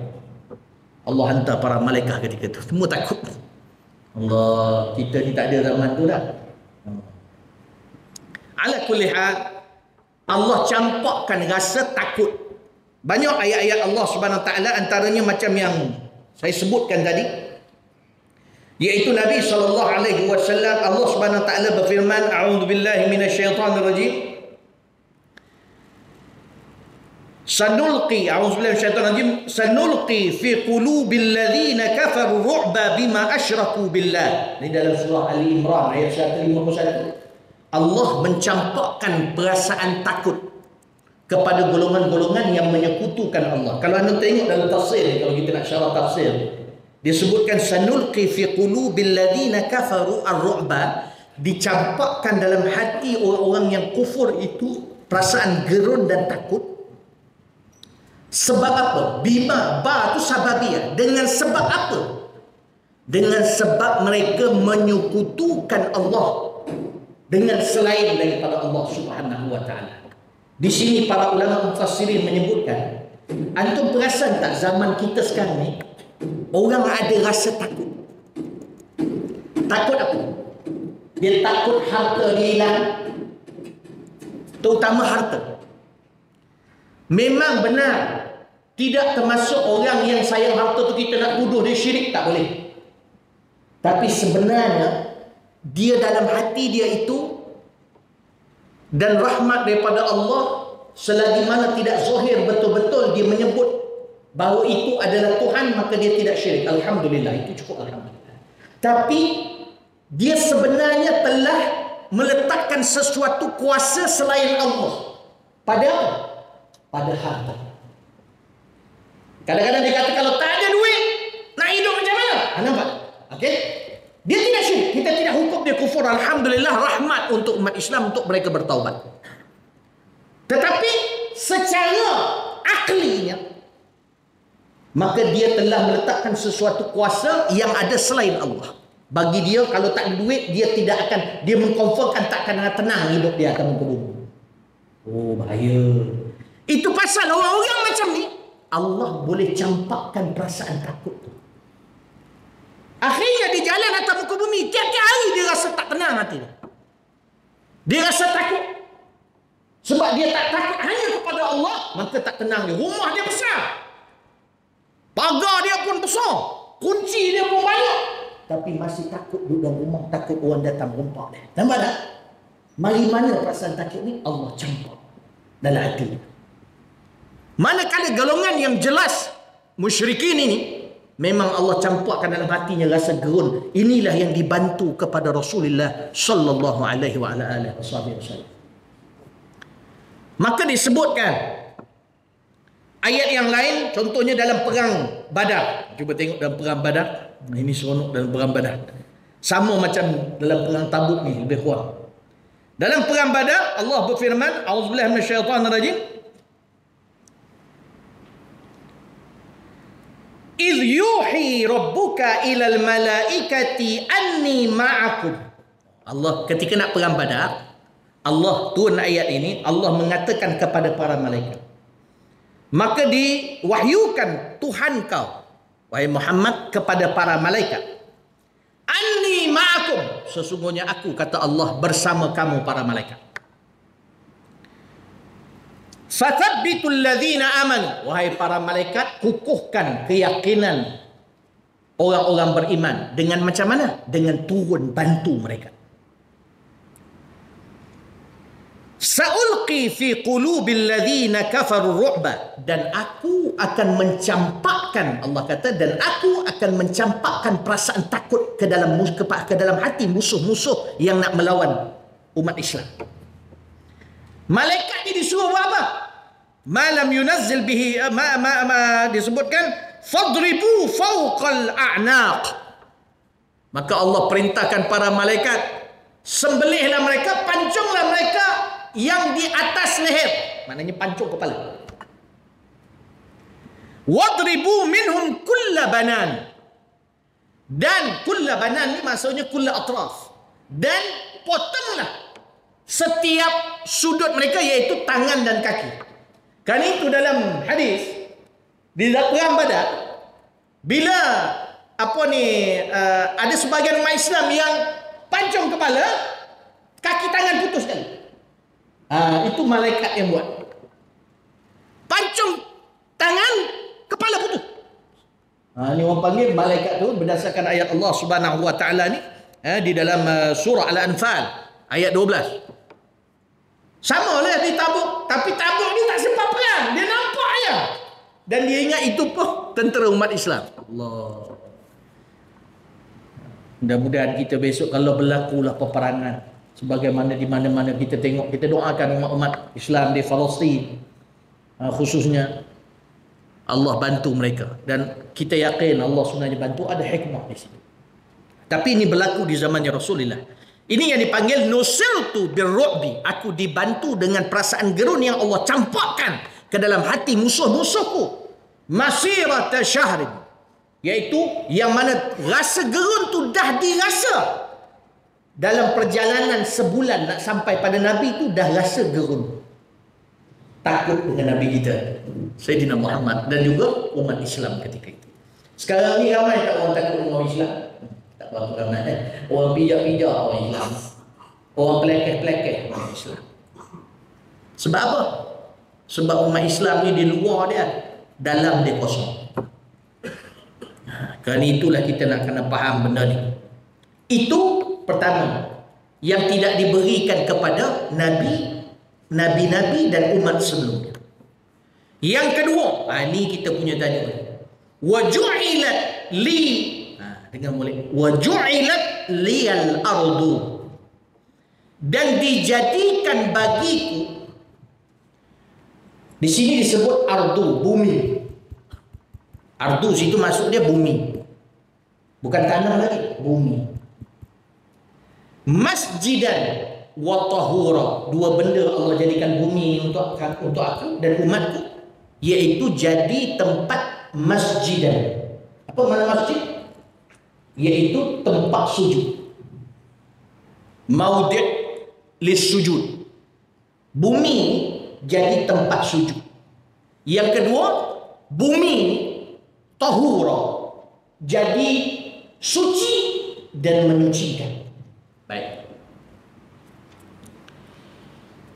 Allah hantar para malaikat ketika itu. Semua takut. Allah, kita ni tak ada zaman tu dah. Ala kulli hal, Allah campakkan rasa takut. Banyak ayat-ayat Allah Subhanahu Wa Taala, antaranya macam yang saya sebutkan tadi, yaitu Nabi sallallahu alaihi wasallam, Allah Subhanahu Wa Taala berfirman, a'udzubillahi minasyaitonir rajim. Sanulqi fi qulubil ladzina kafaru ru'ba bima asyraku billah. Ini dalam surah Ali Imran ayat 151. Allah mencampakkan perasaan takut kepada golongan-golongan yang menyekutukan Allah. Kalau anda tengok dalam tafsir, kalau kita nak syarah tafsir, disebutkan sanulqi fi qulubil ladzina kafaru ar-ru'ba, dicampakkan dalam hati orang-orang yang kufur itu perasaan gerun dan takut. Sebab apa? Bima, ba tu sababiyah. Dengan sebab apa? Dengan sebab mereka menyekutukan Allah dengan selain daripada Allah Subhanahu Wa Taala. Di sini para ulama mufassirin menyebutkan, antum perasan tak zaman kita sekarang ni orang ada rasa takut. Takut apa? Dia takut harta dia hilang, terutama harta. Memang benar, tidak termasuk orang yang sayang harta tu kita nak tuduh dia syirik, tak boleh. Tapi sebenarnya dia dalam hati dia itu, dan rahmat daripada Allah, selagi mana tidak zahir betul-betul dia menyebut bahawa itu adalah Tuhan, maka dia tidak syirik. Alhamdulillah, itu cukup alhamdulillah. Tapi dia sebenarnya telah meletakkan sesuatu kuasa selain Allah pada apa? Pada harta. Kadang-kadang dia kata kalau tak ada duit alhamdulillah rahmat untuk umat Islam untuk mereka bertaubat. Tetapi secara aklinya, maka dia telah meletakkan sesuatu kuasa yang ada selain Allah. Bagi dia, kalau tak ada duit, dia tidak akan, dia mengkonfirmkan tak akan tenang hidup dia akan muka bumi. Oh, bahaya. Itu pasal orang-orang macam ni, Allah boleh campakkan perasaan takut tu. Akhirnya di jalan atas muka bumi, tiap-tiap hari dia rasa tak tenang hati dia. Dia rasa takut. Sebab dia tak takut hanya kepada Allah, maka tak tenang dia. Rumah dia besar, pagar dia pun besar, kunci dia pun banyak, tapi masih takut duduk dalam rumah, takut orang datang rompak dia. Nampak tak? Mari mana perasaan takut ni Allah campak dalam hati dia. Manakala golongan yang jelas musyrikin ini, memang Allah campakkan dalam hatinya rasa gerun. Inilah yang dibantu kepada Rasulullah sallallahu alaihi wasallam. Maka disebutkan ayat yang lain, contohnya dalam perang Badar. Cuba tengok dalam perang Badar. Ini seronok dalam perang Badar. Sama macam dalam perang Tabuk ni, lebih kurang. Dalam perang Badar, Allah berfirman, A'udzubillahi minasyaitonirrajim. "Idh yuhi rabbuka ilal malaikati anni ma'akum." Allah ketika nak perang Badar, Allah turun ayat ini, Allah mengatakan kepada para malaikat. Maka diwahyukan Tuhan kau, wahai Muhammad, kepada para malaikat. Anni ma'akum, sesungguhnya aku, kata Allah, bersama kamu para malaikat. Fathabbitul ladzina amanu, wahai para malaikat, kukuhkan keyakinan orang-orang beriman. Dengan macam mana? Dengan turun bantu mereka. Sa'ulqi fi qulubil ladzina kafaru ru'ba, dan aku akan mencampakkan, Allah kata, dan aku akan mencampakkan perasaan takut ke dalam hati musuh-musuh yang nak melawan umat Islam. Malaikat ini disuruh buat apa? Malam yunazzil bihi disebutkan fadribu fawqal a'naq. Maka Allah perintahkan para malaikat, sembelihlah mereka, pancunglah mereka yang di atas leher, maknanya pancung kepala. Wadribu minhum kulla banan, dan kulla banan ni maksudnya kulla atraf, dan potonglah setiap sudut mereka, iaitu tangan dan kaki. Kan itu dalam hadis di perang Badar, bila ada sebagian umat Islam yang pancung kepala, kaki tangan putus sekali. Itu malaikat yang buat. Pancung tangan, kepala putus. Ini orang panggil malaikat tu berdasarkan ayat Allah Subhanahu wa taala ni, di dalam surah Al-Anfal ayat 12. Sama lah di Tabuk, tapi Tabuk ni tak sempat perang, dia nampak aja. Dan dia ingat itu pun tentera umat Islam. Allah. Mudah-mudahan kita besok kalau berlakulah peperangan sebagaimana di mana-mana kita tengok, kita doakan umat-umat Islam di Palestin khususnya, Allah bantu mereka, dan kita yakin Allah sebenarnya bantu, ada hikmah di sini. Tapi ini berlaku di zamannya Rasulullah. Ini yang dipanggil nusiltu birru'bi, aku dibantu dengan perasaan gerun yang Allah campakkan ke dalam hati musuh-musuhku masirata syahrin, iaitu yang mana rasa gerun tu dah dirasa dalam perjalanan sebulan nak sampai pada Nabi tu, dah rasa gerun takut dengan Nabi kita Sayyidina Muhammad dan juga umat Islam ketika itu. Sekarang ni ramai tak orang takut dengan orang Islam? Tak berapa ramai. Orang pijak-pijak orang Islam, orang pelekeh-pelekeh orang Islam. Sebab apa? Sebab umat Islam ni di luar dia, dalam dia kosong. Kerana itulah kita nak kena faham benda ni. Itu pertama yang tidak diberikan kepada nabi-nabi dan umat sebelumnya. Yang kedua, ini kita punya tadi, waju'ilat li, dengan boleh, waju'ilat liyal ardu, dan dijadikan bagiku. Di sini disebut ardu, bumi. Ardu situ maksud dia bumi, bukan tanah lagi, bumi. masjidan wa tahura. Dua benda Allah jadikan bumi untuk aku dan umatku, iaitu jadi tempat masjidan. Apa makna masjid? Iaitu tempat sujud. Maudi' lis-sujud. Bumi jadi tempat sujud. Yang kedua, bumi tahura, jadi suci dan menyucikan. Baik.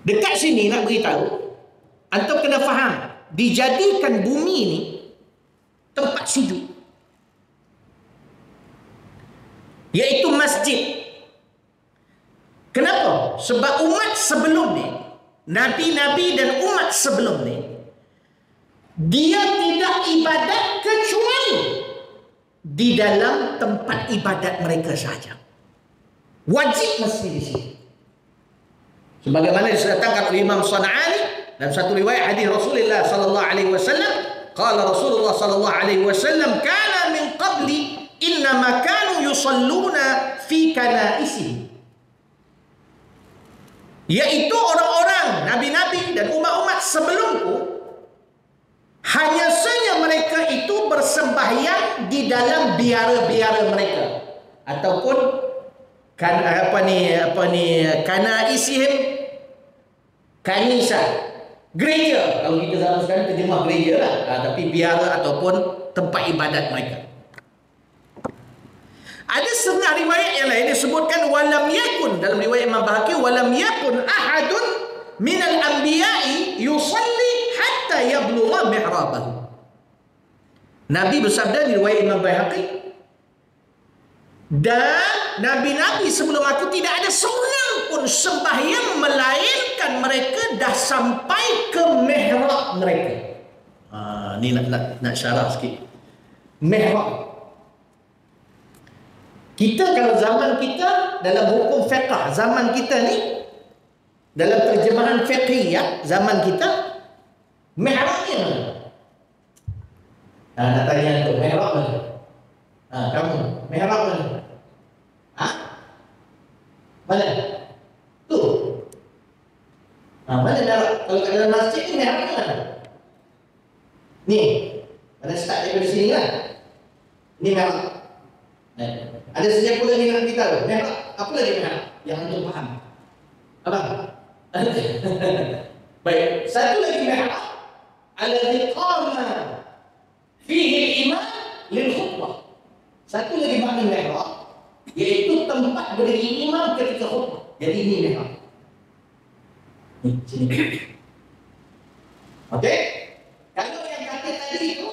Dekat sini nak beritahu, antum kena faham, dijadikan bumi ni tempat sujud, iaitu masjid. Kenapa? Sebab umat sebelum ni, nabi-nabi dan umat sebelum ni, dia tidak ibadat kecuali di dalam tempat ibadat mereka sahaja. Wajib mesti di sini. Sebagaimana disertakan oleh Imam Sana'ani dalam satu riwayat hadis Rasulullah sallallahu alaihi wasallam, qala Rasulullah sallallahu alaihi wasallam, kana min qabli innama kanu yusalluna fi kanaisihim. Yaitu orang-orang nabi-nabi dan umat-umat sebelumku, hanya saja mereka itu bersembahyang di dalam biara-biara mereka, ataupun kanaisihim, kanisa, gereja. Kalau kita zaman sekarang terjemah gereja lah, tapi biara ataupun tempat ibadat mereka. Ada setengah riwayat yang lain disebutkan walam yakun, dalam riwayat Imam Bahaqi, walam yakun ahadun minal anbiya'i yusalli hatta yablugha mihrabahu. Nabi bersabda di riwayat Imam Bahaqi, dan nabi-nabi sebelum aku tidak ada seorang pun sembahyang melainkan mereka dah sampai ke mihrab mereka. Ni nak syarah sikit. Mihrab. Kita kalau zaman kita dalam hukum fiqh zaman kita ni, dalam terjemahan fiqhiyah zaman kita, mihrabnya mana? Nak tanya tu, mihrab mana? Kamu, mihrab mana? Mana? Tu. Mana mihrab? Kalau dalam masjid ni mihrab mana? Ni. Pada start daripada sini kan? Ni mihrab. Ada sesiapa lagi nak beritahu? Mihrab. Apa lagi mihrab yang antum faham? Apa? Baik. Satu lagi mihrab. Alladhi qama fihi al-imam lil khutbah. Satu lagi makna mihrab, iaitu tempat berdiri imam ketika khutbah. Jadi ini mihrab. Ni sini. Okey? Kalau yang kata tadi itu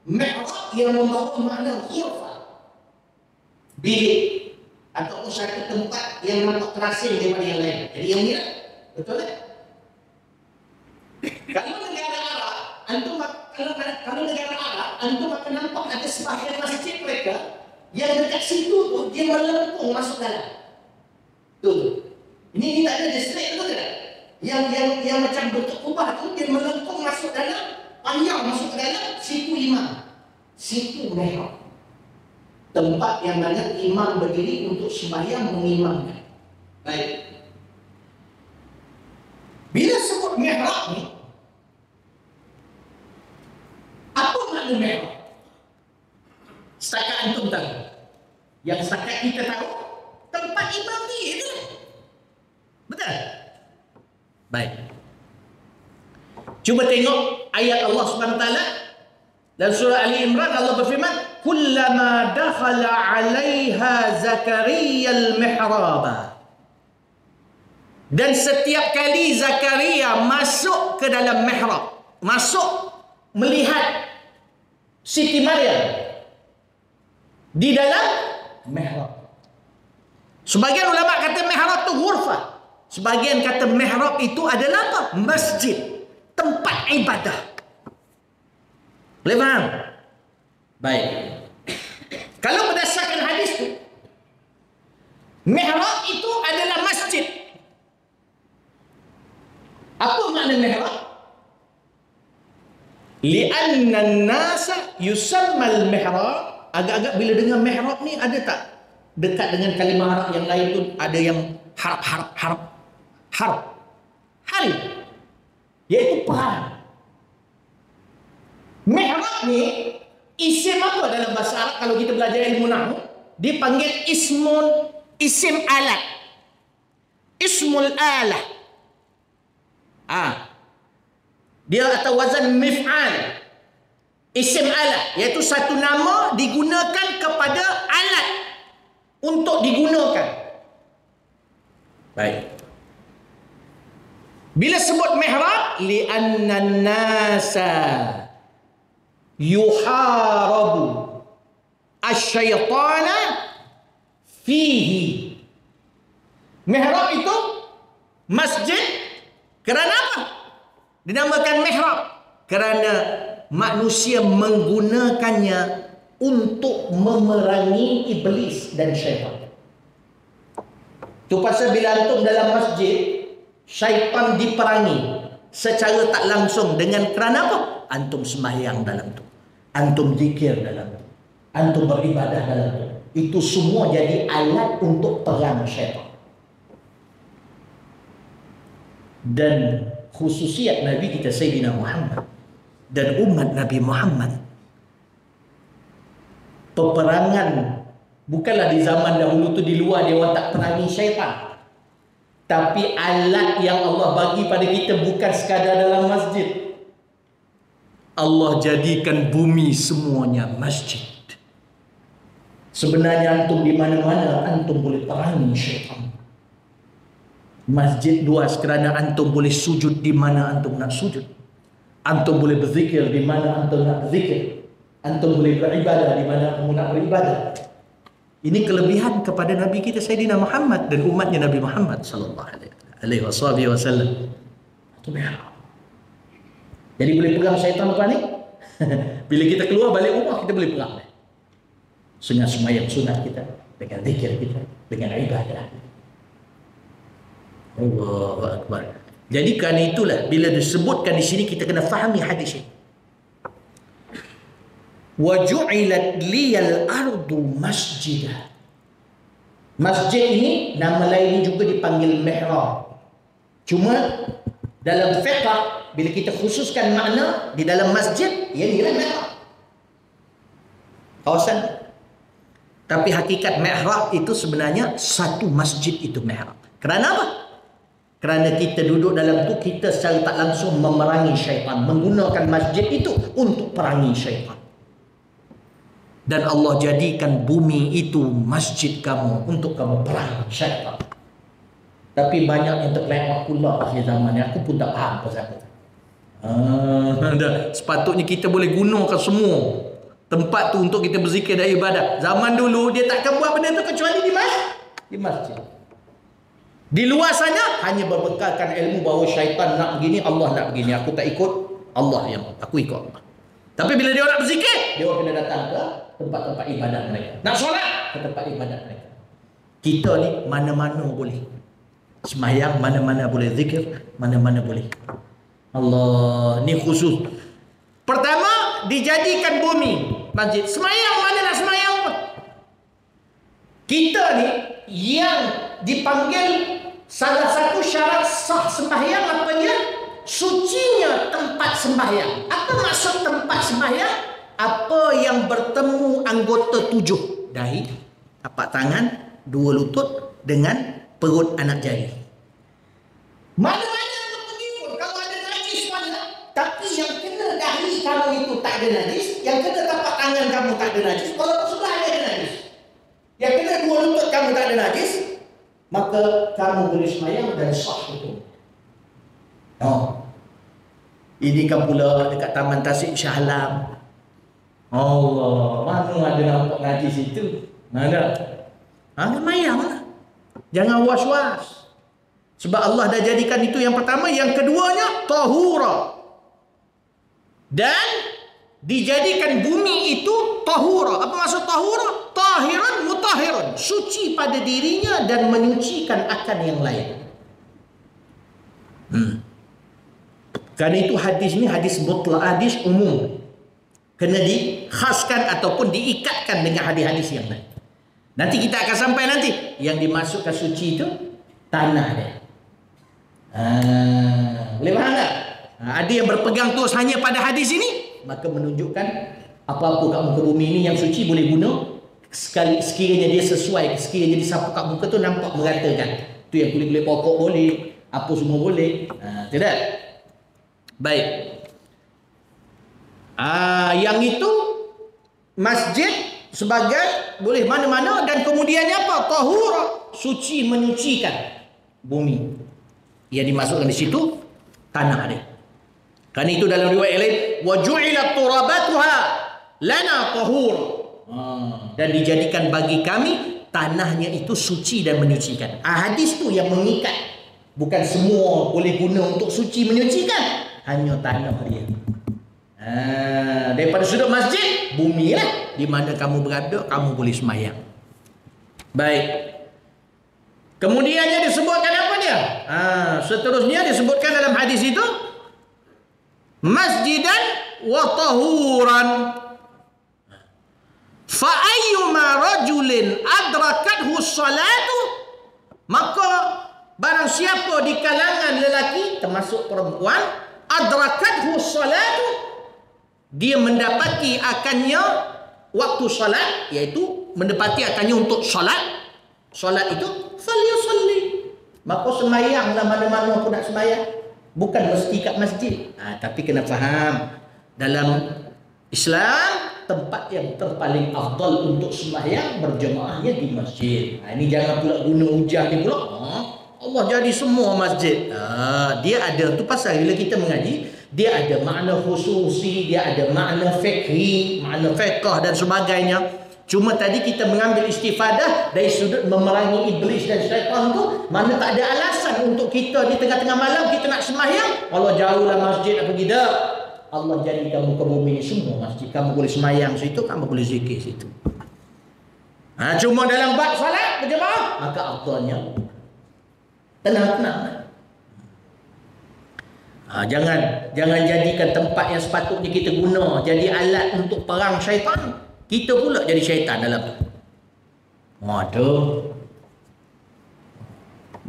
mihrab yang membawa makna ghurfah, bilik ataupun satu tempat yang nampak terasing daripada yang lain. Jadi yang ni betul tak? Kalau negara Arab, antum kalau negara Arab, antum akan nampak ada sebahagian masjid mereka yang dekat situ tu dia melengkung masuk dalam. Betul. Ini tak ada distrik tu tak? Yang macam bentuk kubah tu dia melengkung masuk dalam, panjang masuk ke dalam, situ imam. Situ mihrab. Tempat yang mana imam berdiri untuk sembahyang mengimamkan. Baik. Bila sebut mihrab ni, apa makna mihrab? Setakat antum tahu. Yang setakat kita tahu, tempat imam ni itu. Betul? Baik. Cuba tengok ayat Allah SWT dalam surah Ali Imran. Allah berfirman, kullama dakhala 'alaiha Zakaria al-mihraba. Dan setiap kali Zakaria masuk ke dalam mihrab, masuk melihat Siti Maryam di dalam mihrab. Sebagian ulama kata mihrab itu ghurfah. Sebagian kata mihrab itu adalah apa? Masjid, tempat ibadah. Boleh faham? Baik. Kalau berdasarkan hadis itu, mihrab itu adalah masjid. Apa makna mihrab? Li'anna an-nasa yusamma al-mihrab. Agak-agak bila dengar mihrab ni ada tak dekat dengan kalimah Arab yang lain tu ada yang harf hari, iaitu perang. Mihrab ni isim apa dalam bahasa Arab? Kalau kita belajar ilmu nahwu, dipanggil isim alat, ismul alah. Dia atau wazan mif'al, isim alat, iaitu satu nama digunakan kepada alat untuk digunakan. Baik. Bila sebut mihrab, li'anna an-nasa yuharabu asyaitana fihi. Mihrab itu masjid. Kerana apa dinamakan mihrab? Kerana manusia menggunakannya untuk memerangi iblis dan syaitan. Itu pasal bila antum dalam masjid, syaitan diperangi secara tak langsung dengan kerana apa? Antum sembahyang dalam tu, antum zikir dalam tu, antum beribadah dalam tu. Itu semua jadi alat untuk perang syaitan. Dan khususiat Nabi kita Sayyidina Muhammad dan umat Nabi Muhammad, peperangan bukanlah di zaman dahulu tu di luar dia orang tak perangi syaitan, tapi alat yang Allah bagi pada kita bukan sekadar dalam masjid. Allah jadikan bumi semuanya masjid. Sebenarnya antum di mana-mana antum boleh perangi syaitan. Masjid luas kerana antum boleh sujud di mana antum nak sujud. Antum boleh berzikir di mana antum nak berzikir. Antum boleh beribadah di mana antum nak beribadah. Ini kelebihan kepada Nabi kita Sayyidina Muhammad dan umatnya Nabi Muhammad sallallahu alaihi wasallam. Itu mihrab. Jadi boleh pegang syaitan lepas ni. Bila kita keluar balik rumah kita boleh pegang. Dengan sembahyang sunat kita, dengan zikir kita, dengan ibadah. Allahu Akbar. Jadi kerana itulah bila disebutkan di sini kita kena fahami hadis ini. Wa ju'ilat liyal ardu masjidah. Masjid ini nama lain juga dipanggil mihrab. Cuma dalam fiqh bila kita khususkan makna di dalam masjid, ia ialah mihrab, kawasan. Tapi hakikat mihrab itu sebenarnya satu masjid itu mihrab. Kerana apa? Kerana kita duduk dalam tu, kita secara tak langsung memerangi syaitan, menggunakan masjid itu untuk perangi syaitan. Dan Allah jadikan bumi itu masjid kamu untuk kamu perang syaitan. Tapi banyak yang terlewat pula akhir zaman ni. Aku pun tak faham pasal apa. Sepatutnya kita boleh gunakan semua tempat tu untuk kita berzikir dan ibadah. Zaman dulu dia takkan buat benda tu kecuali di masjid. Di luar sana hanya berbekalkan ilmu bahawa syaitan nak begini, Allah nak begini. Aku tak ikut Allah, yang aku ikut Allah. Tapi bila dia nak berzikir, dia kena datang ke tempat-tempat ibadat mereka. Nak solat ke tempat ibadat mereka. Kita ni mana-mana boleh sembahyang, mana-mana boleh zikir, mana-mana boleh. Allah, ni khusus. Pertama, dijadikan bumi masjid. Sembahyang mana nak sembahyang pun. Kita ni yang dipanggil salah satu syarat sah sembahyang apa dia? Sucinya tempat sembahyang. Apa maksud tempat sembahyang? Apa yang bertemu anggota 7. Dahi, tapak tangan, 2 lutut dengan perut anak jari. Mana-mana tu pergi pun, kalau ada najis mana, tapi yang kena dahi kamu itu tak ada najis, yang kena tapak tangan kamu tak ada najis, walaupun sebelah ada najis, yang kena 2 lutut kamu tak ada najis, maka kamu boleh sembahyang dan sah itu. Ini kan pula dekat Taman Tasik Shah Alam. Allah, mana ada nampak najis itu? Mana? Sembahyang lah. Jangan was-was. Sebab Allah dah jadikan itu yang pertama. Yang keduanya, tahura. Dan dijadikan bumi itu tahura. Apa maksud tahura? Tahiran mutahiran. Suci pada dirinya dan menyucikan akan yang lain. Kerana itu hadis ni hadis mutlak, hadis umum. Kena dikhaskan ataupun diikatkan dengan hadis-hadis yang lain. Nanti kita akan sampai nanti. Yang dimasukkan suci itu tanah dia. Boleh faham tak? Ada yang berpegang terus hanya pada hadis ini, maka menunjukkan apa-apa kat muka bumi ini yang suci boleh guna. Sekiranya dia sesuai, sekiranya disapu kat muka tu nampak meratakan. Tu yang kulit-kulit pokok boleh, apa semua boleh. Tidak? Baik. Yang itu masjid sebagai boleh mana-mana, dan kemudiannya apa? Tahur, suci, menyucikan bumi. Yang dimasukkan di situ tanah dia. Kan itu dalam riwayat lain, wa ju'ilat turabatuha lana tahur. Dan dijadikan bagi kami tanahnya itu suci dan menyucikan. Hadis tu yang mengikat. Bukan semua boleh guna untuk suci menyucikan, hanya tanah dia. Daripada sudut masjid, bumi lah, di mana kamu berada, kamu boleh semayang. Baik. Kemudiannya disebutkan apa dia? Seterusnya disebutkan dalam hadis itu, masjidan wa tahuran. Fa ayyuma rajulin adrakathu salatu, maka barang siapa di kalangan lelaki termasuk perempuan, adrakathu salatu, dia mendapati akannya waktu salat, iaitu mendapati akannya untuk salat itu falyusalli, maka semayanglah mana-mana pun nak semayang, bukan mesti kat masjid. Tapi kena faham, dalam Islam tempat yang terpaling afdal untuk sembahyang berjemaahnya di masjid. Ini jangan pula guna hujah ni pula. Allah jadi semua masjid. Dia ada tu pasal bila kita mengaji, dia ada makna khususi, dia ada makna fikhi, makna fiqh dan sebagainya. Cuma tadi kita mengambil istifadah dari sudut memerangi iblis dan syaitan tu, mana tak ada alasan untuk kita di tengah-tengah malam kita nak sembahyang. Allah jauhlah masjid apa tidak. Allah jadikan muka bumi ini semua masjid. Kamu boleh semayang situ, kamu boleh zikir situ. Cuma dalam bab salat berjemaah, maka afdalnya tenang-tenang. Jangan jadikan tempat yang sepatutnya kita guna jadi alat untuk perang syaitan. Kita pula jadi syaitan dalam tu.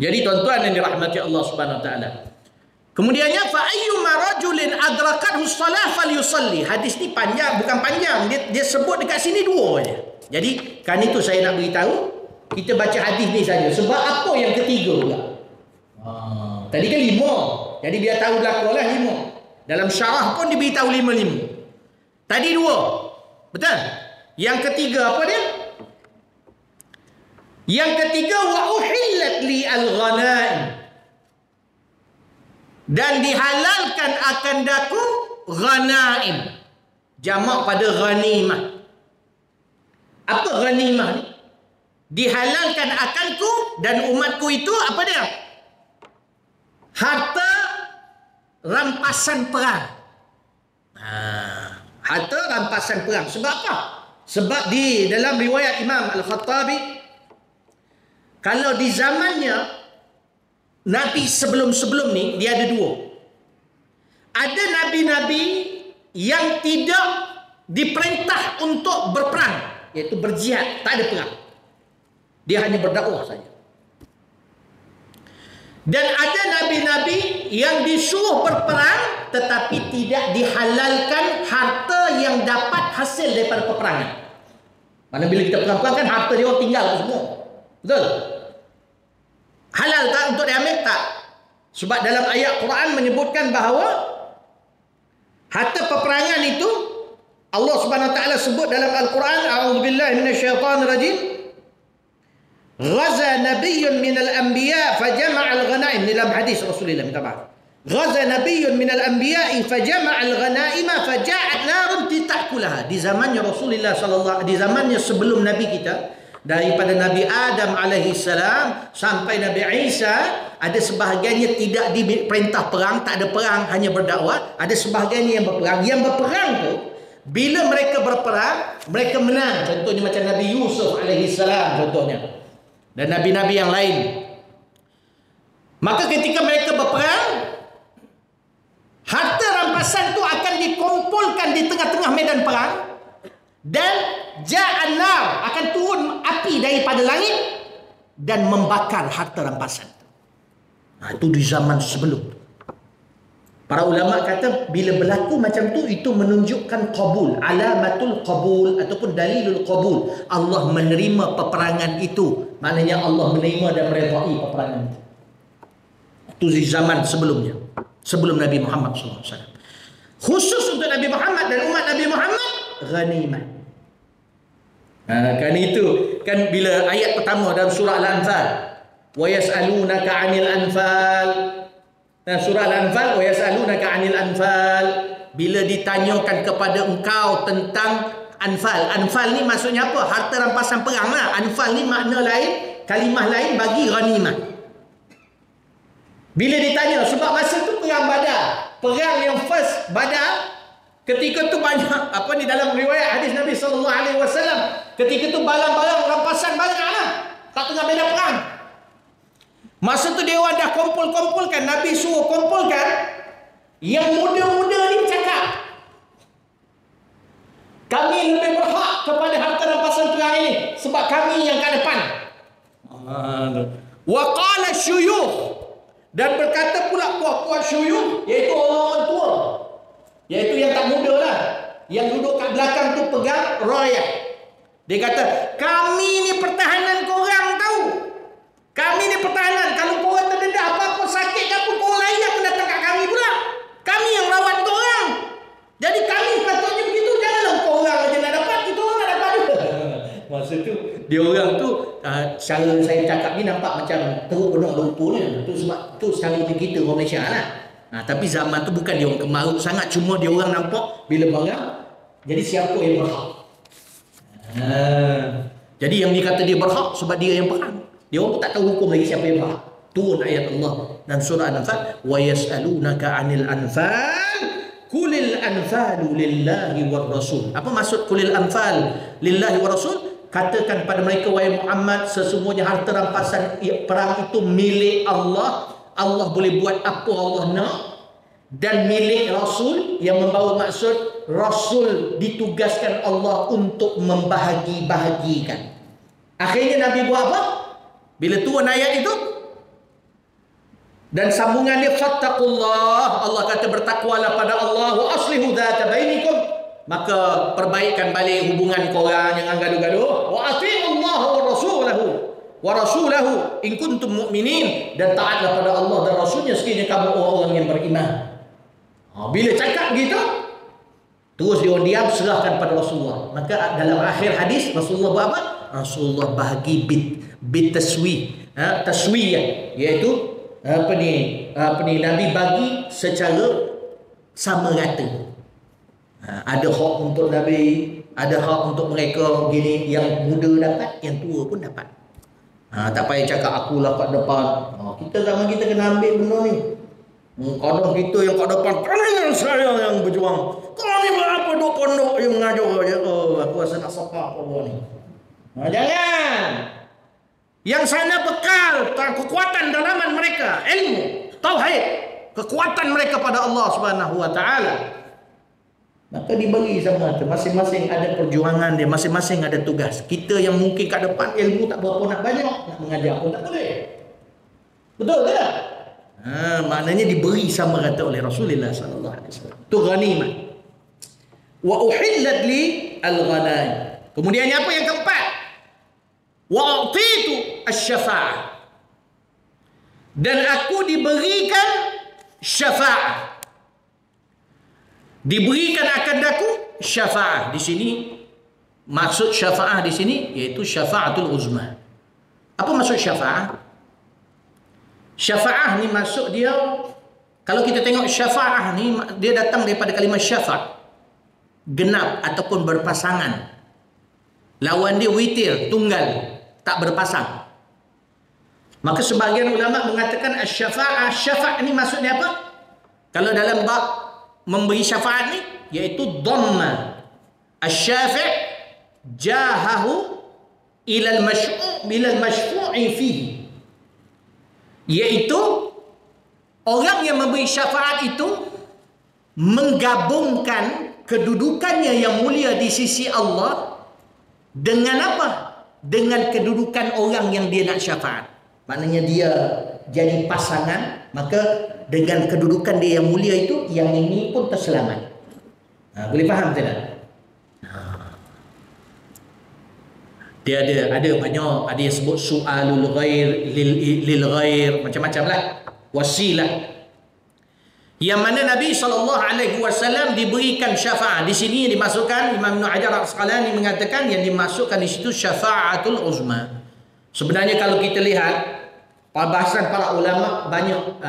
Jadi tuan-tuan yang dirahmati Allah Subhanahu wa taala. Kemudiannya fa ayyuma rajulin adrakathu shalah falyusalli. Hadis ni panjang, bukan panjang, dia sebut dekat sini dua aja. Jadi kan itu saya nak beritahu, kita baca hadis ni saja. Sebab apa yang ketiga pula? Tadi kan 5. Jadi biar tahu belakalah 5. Dalam syarah pun diberitahu 5. Tadi 2. Betul? Yang ketiga apa dia? Yang ketiga, wa uhillat li al-ghanaim, dan dihalalkan akan daku ghanaim, jamak pada ghanimah. Apa ghanimah ni? Dihalalkan akanku dan umatku itu apa dia? Harta rampasan perang. Harta rampasan perang. Sebab apa? Sebab di dalam riwayat Imam Al-Khattabi, kalau di zamannya Nabi sebelum-sebelum ni, dia ada 2. Ada Nabi-Nabi yang tidak diperintah untuk berperang, iaitu berjihad, tak ada perang. Dia hanya berdakwah saja. Dan ada Nabi-Nabi yang disuruh berperang, tetapi tidak dihalalkan harta yang dapat hasil daripada peperangan. Mana bila kita perang-perang kan harta dia orang tinggal semua. Betul? Halal tak untuk diambil? Tak. Sebab dalam ayat Quran menyebutkan bahawa harta peperangan itu Allah Subhanahu wa taala sebut dalam Al-Quran, a'udzubillahi minasyaitonir rajim, ghaza nabiyyun minal anbiya fajama'al ghanaim. Dalam hadis Rasulullah minta maaf. Ghaza nabiyyun minal anbiya fajama'al ghanaima faja'at narun titakulaha. Di zamannya Rasulullah sallallahu, di zamannya sebelum nabi kita, daripada Nabi Adam alaihi salam sampai Nabi Isa, ada sebahagiannya tidak diperintah perang, tak ada perang, hanya berdakwah. Ada sebahagiannya yang berperang. Yang berperang tu, bila mereka berperang, mereka menang. Contohnya macam Nabi Yusuf alaihi salam contohnya, dan nabi-nabi yang lain. Maka ketika mereka berperang, harta rampasan tu akan dikumpulkan di tengah-tengah medan perang, Dan ja'an nar, akan turun api daripada langit dan membakar harta rampasan. Itu di zaman sebelum. Para ulama kata bila berlaku macam tu, itu menunjukkan qabul, alamatul qabul ataupun dalilul qabul. Allah menerima peperangan itu. Maknanya Allah menerima dan meredai peperangan itu. Itu di zaman sebelumnya, sebelum Nabi Muhammad SAW. Khusus untuk Nabi Muhammad dan umat Nabi Muhammad, ghanimah. Kan itu kan bila ayat pertama dalam surah Al-Anfal, wa yas'alunaka 'anil anfal. Surah Al-Anfal, wa yas'alunaka 'anil anfal, bila ditanyakan kepada engkau tentang anfal. Anfal ni maksudnya apa? Harta rampasan perang lah. Anfal ni makna lain, kalimah lain bagi ghanimah. Bila ditanya, sebab masa tu perang Badar, perang yang first Badar, ketika tu banyak apa ni dalam riwayat hadis Nabi SAW, ketika tu barang-barang rampasan banyaklah, tak tengah beda perang. Masa tu dia orang dah kumpul-kumpulkan, Nabi suruh kumpulkan. Yang muda-muda ni cakap, kami lebih berhak kepada harta rampasan perang ini, sebab kami yang kat depan. Wa qala syuyukh, dan berkata pula puak-puak syuyukh, iaitu orang-orang tua, iaitu yang tak muda lah, yang duduk kat belakang tu pegang rayah. Dia kata, kami ni pertahanan korang tahu. Kami ni pertahanan. Kalau korang terdedah apa-apa sakit ke apa, korang lain akan datang kat kami pula. Kami yang rawat korang. Jadi kami patutnya begitu. Janganlah korang aja nak dapat, kita orang nak dapat juga. Masa tu dia orang tu cara saya cakap ni nampak macam teruk penuh lupa ni. Tu sebab tu cara kita orang Malaysia lah. Tapi zaman tu bukan dia orang kemaruk sangat, cuma dia orang nampak bila barang. Jadi siapa yang berhak? Jadi yang dia kata dia berhak sebab dia yang perang. Dia orang pun tak tahu hukum lagi siapa yang berhak. Turun ayat Allah dan surah Al-Anfal, wa yas'alunaka 'anil anfal qulil anfalu lillahi war rasul. Apa maksud qulil anfal lillahi war rasul? Katakan pada mereka, wahai Muhammad, sesungguhnya harta rampasan perang itu milik Allah. Allah boleh buat apa Allah nak, dan milik Rasul, yang membawa maksud Rasul ditugaskan Allah untuk membahagi-bahagikan. Akhirnya Nabi buat apa? Bila turun ayat itu, dan sambungan dia, fattaqullah, Allah kata bertakwalah pada Allah, wa aslihu dzata bainikum, maka perbaikan balik hubungan korang yang gaduh-gaduh, wa atiiullaha wa rasulahu in kuntum mu'minin, dan taatlah pada Allah dan Rasulnya sekiranya kamu orang-orang yang beriman. Bila cakap gitu, terus dia diam, serahkan pada Rasulullah. Maka dalam akhir hadis Rasulullah buat apa? Rasulullah bahagi taswiyah, iaitu apa ni Nabi bagi secara sama rata. Ada hak untuk Nabi, ada hak untuk mereka gini, yang muda dapat, yang tua pun dapat. Tak payah cakap akulah kat depan. Kita zaman kita kena ambil benda ni. Kadang kita yang kat depan, kalian saya yang berjuang. Kau ni berapa duk pondok yang mengajar je. Aku rasa nak sapa apa ni. Jangan. Yang sana bekal kekuatan dalaman mereka, ilmu, tauhid, kekuatan mereka pada Allah Subhanahu wa taala. Maka diberi sama tu, masing-masing ada perjuangan dia, masing-masing ada tugas. Kita yang mungkin kat depan ilmu tak berapa nak banyak, nak mengajar pun tak boleh. Betul tak? Maknanya diberi sama rata oleh Rasulullah sallallahu alaihi wasallam. Tu ghanimah. Wa uhillat li al-ghanaim. Kemudian apa yang keempat? Wa atitu asy-syafa'ah. Dan aku diberikan syafa'ah. Diberikan akan aku syafa'ah. Di sini maksud syafa'ah di sini iaitu syafa'atul uzma. Apa maksud syafa'ah? Syafa'ah ni maksud dia, kalau kita tengok syafa'ah ni, dia datang daripada kalimah syafa', genap ataupun berpasangan. Lawan dia witir, tunggal, tak berpasang. Maka sebahagian ulama mengatakan syafa'ah, syafa' ni maksudnya apa? Kalau dalam bab memberi syafaat ni, iaitu dhamma asy-syafi' jahahu ilal masyfu'i fihi, iaitu orang yang memberi syafaat itu menggabungkan kedudukannya yang mulia di sisi Allah dengan apa? Dengan kedudukan orang yang dia nak syafaat. Maknanya dia jadi pasangan, maka dengan kedudukan dia yang mulia itu, yang ini pun terselamat. Boleh faham tidak? Dia ada banyak, ada yang sebut su'alul ghair lil ghair, macam-macam lah, wasilah. Yang mana Nabi SAW diberikan syafaat. Di sini dimasukkan, Imam Ibn Hajar Al-Asqalani mengatakan yang dimasukkan di situ syafaatul uzma. Sebenarnya kalau kita lihat perbahasan para ulama banyak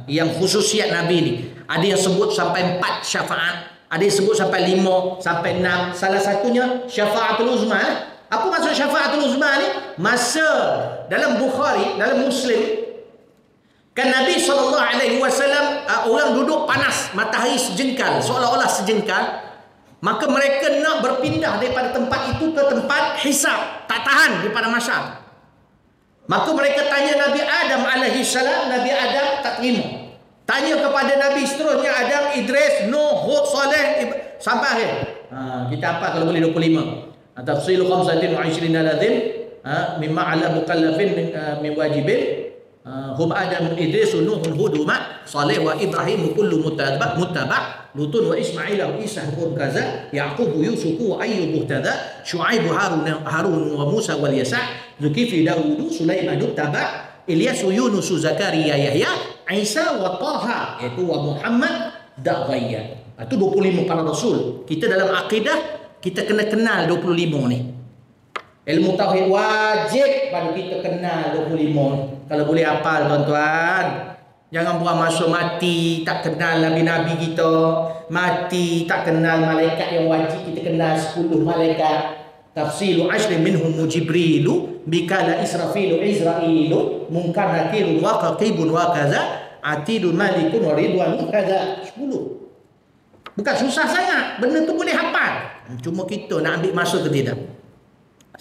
yang khususiat Nabi ni. Ada yang sebut sampai 4 syafaat, ada yang sebut sampai 5, sampai 6. Salah satunya syafaatul uzma. Apa maksud syafaatul uzma ni? Masa dalam Bukhari, dalam Muslim, kan Nabi SAW orang duduk panas, matahari sejengkal, seolah-olah sejengkal. Maka mereka nak berpindah daripada tempat itu ke tempat hisab, tak tahan daripada masyarakat. Maka mereka tanya Nabi Adam AS, Nabi Adam tak terima. Tanya kepada Nabi seterusnya, Adam, Idris, Nuh, Hud, Saleh, sampai akhir. Kita apa kalau boleh 25. Tafsilu khamsatin wa 20 ladhin mimma ala mukallafin min wajibin. Hum Adam, Idris, Nuh, Hud, Saleh wa Ibrahim kullu muttaba, Lutun wa Ismail wa Isa hum kaza, Yaqub, Yusuf wa Ayyub muhtada, Syuaib, Harun wa Musa wal Yasa, Zulkifli, Dawud, Sulaiman muttaba, Ilyas, Yunus, Zakaria, Yahya, Isa wa Taha, iaitu wa Muhammad Da'ghayya. Itu 25 para rasul. Kita dalam akidah kita kena kenal 25 ni. Ilmu tauhid wajib pada kita kenal 25. Kalau boleh hafal tuan-tuan. Jangan buang masa mati tak kenal nabi-nabi kita, mati tak kenal malaikat yang wajib kita kenal 10 malaikat. Tafsilu 10 minhum Jibrilu, Mikala, Israfilu, Izrailu, Munkar, Nakirun wa Qaqibun wa kaza, Atidun, Malikun wa Ridwanun kaza. 10. Bukan susah sangat, benda tu boleh hafal. Cuma kita nak ambil masa ke tidak.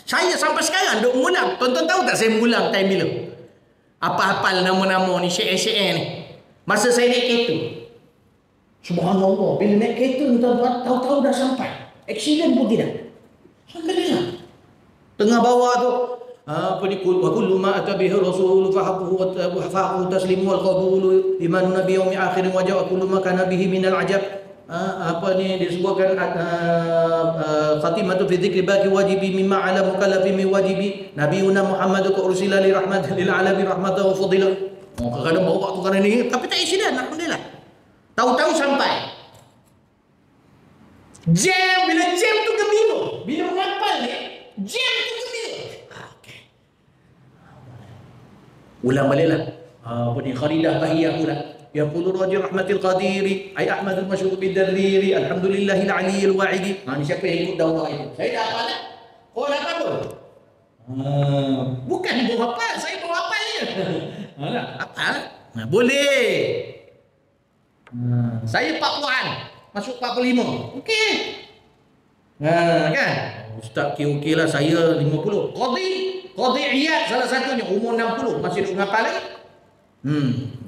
Saya sampai sekarang duk mengulang. Tuan-tuan tahu tak saya mengulang time bila? Apa hafal nama-nama ni, syair-syair ni. Masa saya naik kereta. Subhanallah, bila naik kereta tuan-tuan, tahu-tahu dah sampai. Accident pun tidak. Alhamdulillah. Tengah bawah tu, apa ni, wa kullu ma atabihi rasul fahaquhu wa fahaquhu taslimu wal qabulu imanu nabi yaumi akhirin wa ja'a kullu ma kana bihi minal ajab. Apa ni disebutkan khatimatu fi dzikri baqi wajibi mimma ala mukallafi min wajibi nabiyuna Muhammad ursila li rahmatil lil alamin rahmatan wa fadila. Kadang bawa tu kan ni tapi tak isi dah, alhamdulillah. Tahu-tahu sampai. Jam, bila jam tu gembira. Bila menghafal ni, jam tu gembira. Okey. Ulang baliklah. Apa ni kharidah tahiyah pula. Yaqulu rajul rahmatil qadiri ay ahmadul masyhur bidarriri alhamdulillahil aliyil wa'idi. Ni siapa yang ikut dakwah itu? Saya dah hafal dah. Oh dah hafal. Bukan baru hafal, saya baru hafal je. Hafal. Boleh. Saya 40-an, masuk 45. Okey. Kan? Ustaz okey lah, saya 50. Qadi Iyad salah satunya umur 60 masih duk hafal lagi.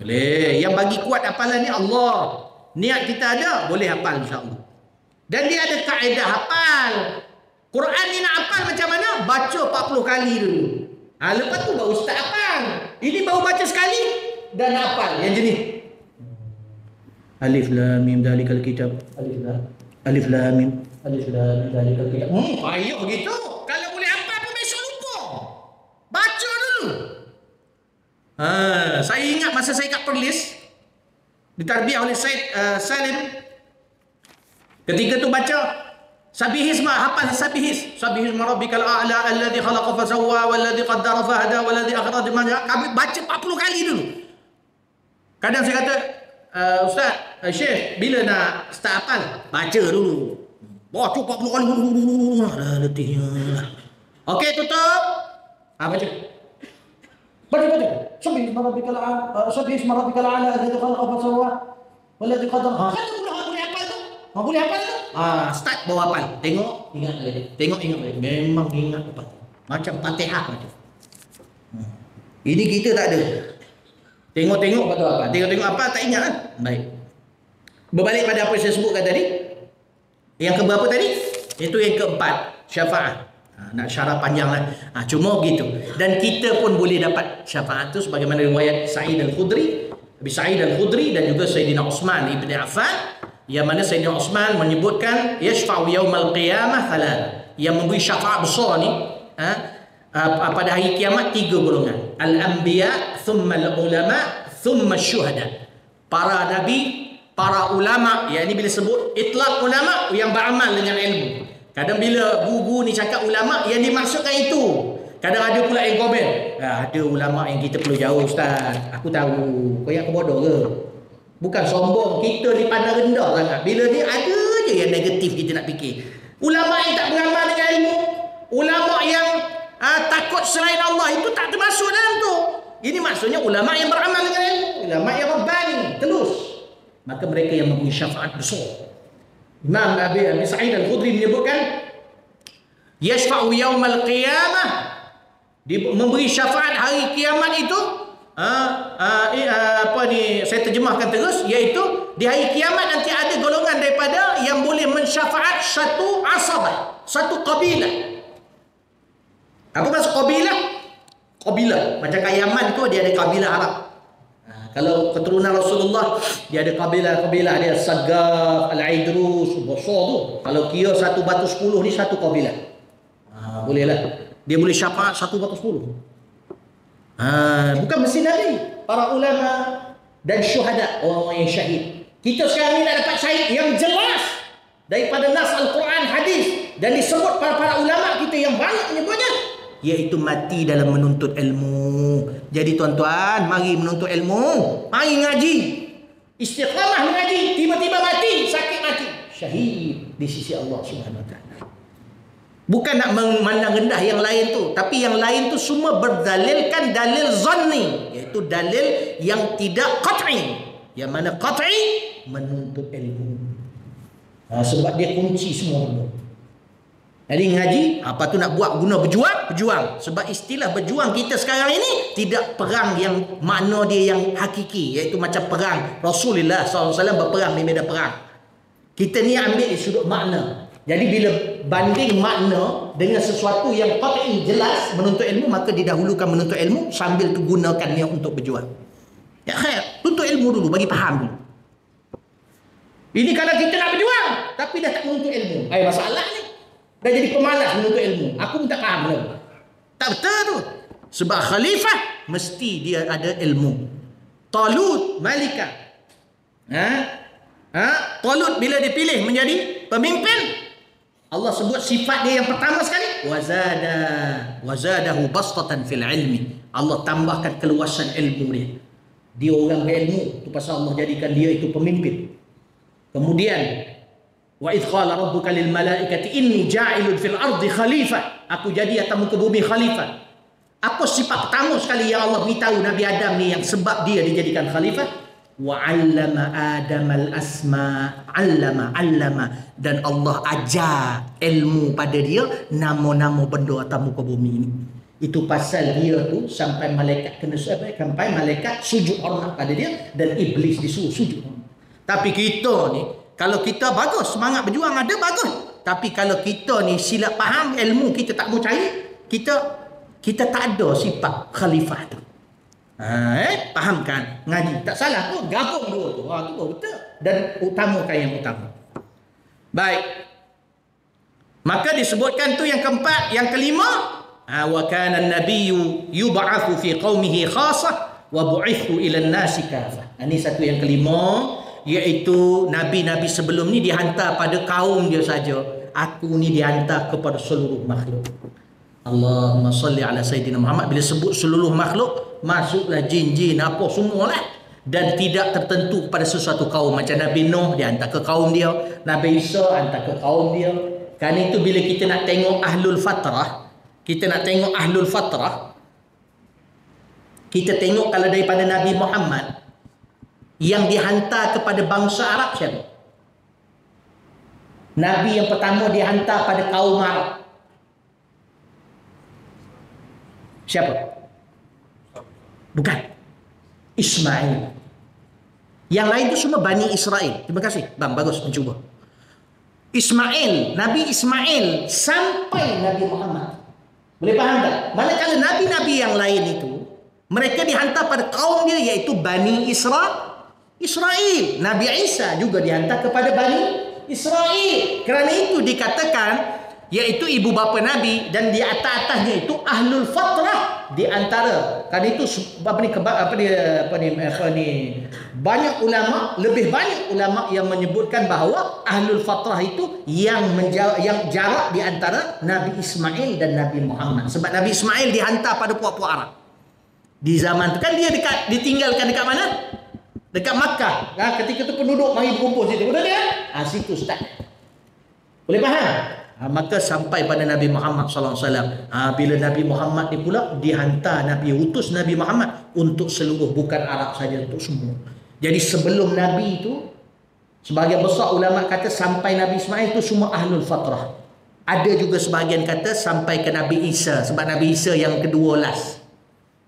Boleh. Yang bagi kuat hafalan ni Allah. Niat kita ada, boleh hafal insya-Allah. Dan dia ada kaedah hafal. Quran ni nak hafal macam mana? Baca 40 kali dulu. Lepas tu baru start hafal. Ini baru baca sekali dan hafal yang jenis. Alif lam mim dalikal kitab. Alif lam mim dalikal kitab. Ayo gitu. Kalau boleh hafal pun besok lupa. Baca dulu. Saya ingat masa saya kat Perlis ditarbiah oleh Said Salim, ketika tu baca Sabihis, hafal Sabihis rabbikal a'la alladhi khalaqa fa sawwa walladhi qaddara fa hada walladhi akhraja marja. Kami baca 40 kali dulu. Kadang saya kata Ustaz, Syekh, bila nak start hafal? Baca dulu. Baca 40 kali dulu. Letihnya. Okey, tutup. Baca. Baca. Sabih isma rabbikal a'la alladhi khalaqa fa sawwa walladhi qaddara. Boleh hafal tu? Start bawa hafal. Tengok, ingat lagi. Tengok, ingat lagi. Memang ingat apa? Macam Fatihah macam. Ini kita tak ada. Tengok lepas tu hafal. Tengok apa tak ingat kan? Baik. Berbalik pada apa saya sebutkan tadi. Yang keberapa tadi? Itu yang keempat, syafaat. Nak syarah panjang lah. Cuma begitu. Dan kita pun boleh dapat syafaat tu sebagaimana riwayat Sa'id Al-Khudri, Abi Sa'id Al-Khudri dan juga Sayyidina Uthman ibn Affan, yang mana Sayyidina Uthman menyebutkan yashfa'u yaumal qiyamah thalatha, yang memberi syafaat besar ni pada hari kiamat 3 golongan. Al-anbiya, thumma al-ulama, thumma syuhada. Para nabi, para ulama, yang ini bila sebut itlaq ulama yang beramal dengan ilmu. Kadang bila guru ni cakap ulama, yang dimaksudkan itu. Kadang ada pula yang komen, ada ulama yang kita perlu jauh ustaz. Aku tahu. Kau yang bodoh ke? Bukan sombong, kita dipandang rendah sangat. Bila ni ada je yang negatif kita nak fikir. Ulama yang tak beramal dengan ilmu, ulama yang takut selain Allah, itu tak termasuk dalam tu. Ini maksudnya ulama yang beramal dengan ilmu, ulama yang rabbani, telus. Maka mereka yang memberi syafaat besar. Imam Abi Sa'id Al-Khudri menyebutkan yashfa'u yaumal qiyamah, memberi syafaat hari kiamat itu saya terjemahkan terus, iaitu di hari kiamat nanti ada golongan daripada yang boleh mensyafaat satu asabah, satu kabilah. Apa maksud kabilah? Kabilah macam kat Yaman tu dia ada kabilah Arab. Kalau keturunan Rasulullah, dia ada kabilah-kabilah, dia Sagaf, Al-Aidrus, besar tu. Kalau kira 1 batu 10 ni satu kabilah. Bolehlah. Dia boleh syafaat 1 batu 10. Bukan mesti Nabi. Para ulama dan syuhada, orang-orang yang syahid. Kita sekarang ni nak dapat syahid yang jelas daripada nas Al-Quran, hadis, dan disebut para ulama kita yang banyak menyebutnya, iaitu mati dalam menuntut ilmu. Jadi tuan-tuan, mari menuntut ilmu, mari ngaji, istiqamah mengaji. Tiba-tiba mati, sakit mati, syahid di sisi Allah Subhanahu Wa Taala. Bukan nak memandang rendah yang lain tu, tapi yang lain tu semua berdalilkan dalil zanni, iaitu dalil yang tidak qat'i. Yang mana qat'i? Menuntut ilmu. Sebab dia kunci semua ilmu. Jadi ngaji, apa tu nak buat guna berjuang. Sebab istilah berjuang kita sekarang ini tidak perang yang makna dia yang hakiki, iaitu macam perang Rasulullah SAW berperang di medan perang. Kita ni ambil di sudut makna. Jadi bila banding makna dengan sesuatu yang qat'i jelas menuntut ilmu, maka didahulukan menuntut ilmu sambil tu gunakannya untuk berjuang. Ya khair, tuntut ilmu dulu, bagi faham dulu. Ini kalau kita nak berjuang tapi dah tak menuntut ilmu, masalah ni. Dah jadi pemalas menuntut ilmu. Aku pun tak faham belum. Tak betul tu. Sebab khalifah mesti dia ada ilmu. Talut Malika. Talut bila dipilih menjadi pemimpin, Allah sebut sifat dia yang pertama sekali, wazadahu bastatan fil ilmi. Allah tambahkan keluasan ilmu dia. Dia orang berilmu, tu pasal Allah jadikan dia itu pemimpin. Kemudian wa idh qala rabbuka lil malaikati inni ja'ilun fil ardi khalifah. Aku jadi atas muka bumi khalifah. Apa sifat pertama sekali yang Allah beritahu Nabi Adam ni yang sebab dia dijadikan khalifah? Wa 'allama Adam al-asma, 'allama, dan Allah ajar ilmu pada dia nama-nama benda atas muka bumi ini. Itu pasal dia tu sampai malaikat sampai malaikat sujud hormat pada dia dan iblis disuruh sujud. Tapi kita ni, kalau kita bagus, semangat berjuang ada, bagus. Tapi kalau kita ni silap faham ilmu, kita tak mau cari, kita tak ada sifat khalifah tu. Fahamkan, ngaji tak salah tu, gabung dua tu. Tu betul. Dan utamakan yang utama. Baik. Maka disebutkan tu yang keempat, yang kelima, wa kana an-nabiyyu yub'atsu fi qaumihi khassah wa bu'ithu ila an-nasi kafah. Ini satu yang kelima, iaitu nabi-nabi sebelum ni dihantar pada kaum dia saja. Aku ni dihantar kepada seluruh makhluk. Allahumma salli ala Sayyidina Muhammad. Bila sebut seluruh makhluk, masuklah jin-jin apa semualah. Dan tidak tertentu kepada sesuatu kaum. Macam Nabi Nuh dihantar ke kaum dia, Nabi Isa hantar ke kaum dia. Kan itu bila kita nak tengok ahlul fatrah, kita tengok kalau daripada Nabi Muhammad yang dihantar kepada bangsa Arab siapa? Nabi yang pertama dihantar pada kaum Arab siapa? Bukan. Ismail. Yang lain tu semua Bani Israel. Terima kasih. Bang, bagus mencuba. Ismail, Nabi Ismail sampai Nabi Muhammad. Boleh faham tak? Manakala nabi-nabi yang lain itu mereka dihantar pada kaum dia, iaitu Bani Israel. Nabi Isa juga dihantar kepada Bani Israel. Kerana itu dikatakan iaitu ibu bapa Nabi, dan di atas-atasnya itu ahlul fatrah di antara. Kerana itu banyak ulama, lebih banyak ulama yang menyebutkan bahawa ahlul fatrah itu yang jarak di antara Nabi Ismail dan Nabi Muhammad. Sebab Nabi Ismail dihantar pada puak-puak Arab. Di zaman itu kan dia ditinggalkan dekat mana? Dekat Makkah. Ketika itu penduduk mari berkumpul situ. Betul kan? Situ start. Boleh faham? Maka sampai pada Nabi Muhammad SAW. Bila Nabi Muhammad ni pula dihantar, Nabi utus Nabi Muhammad untuk seluruh, bukan Arab saja, untuk semua. Jadi sebelum Nabi itu, sebahagian besar ulama kata sampai Nabi Ismail itu semua ahlul fatrah. Ada juga sebahagian kata sampai ke Nabi Isa, sebab Nabi Isa yang kedua last.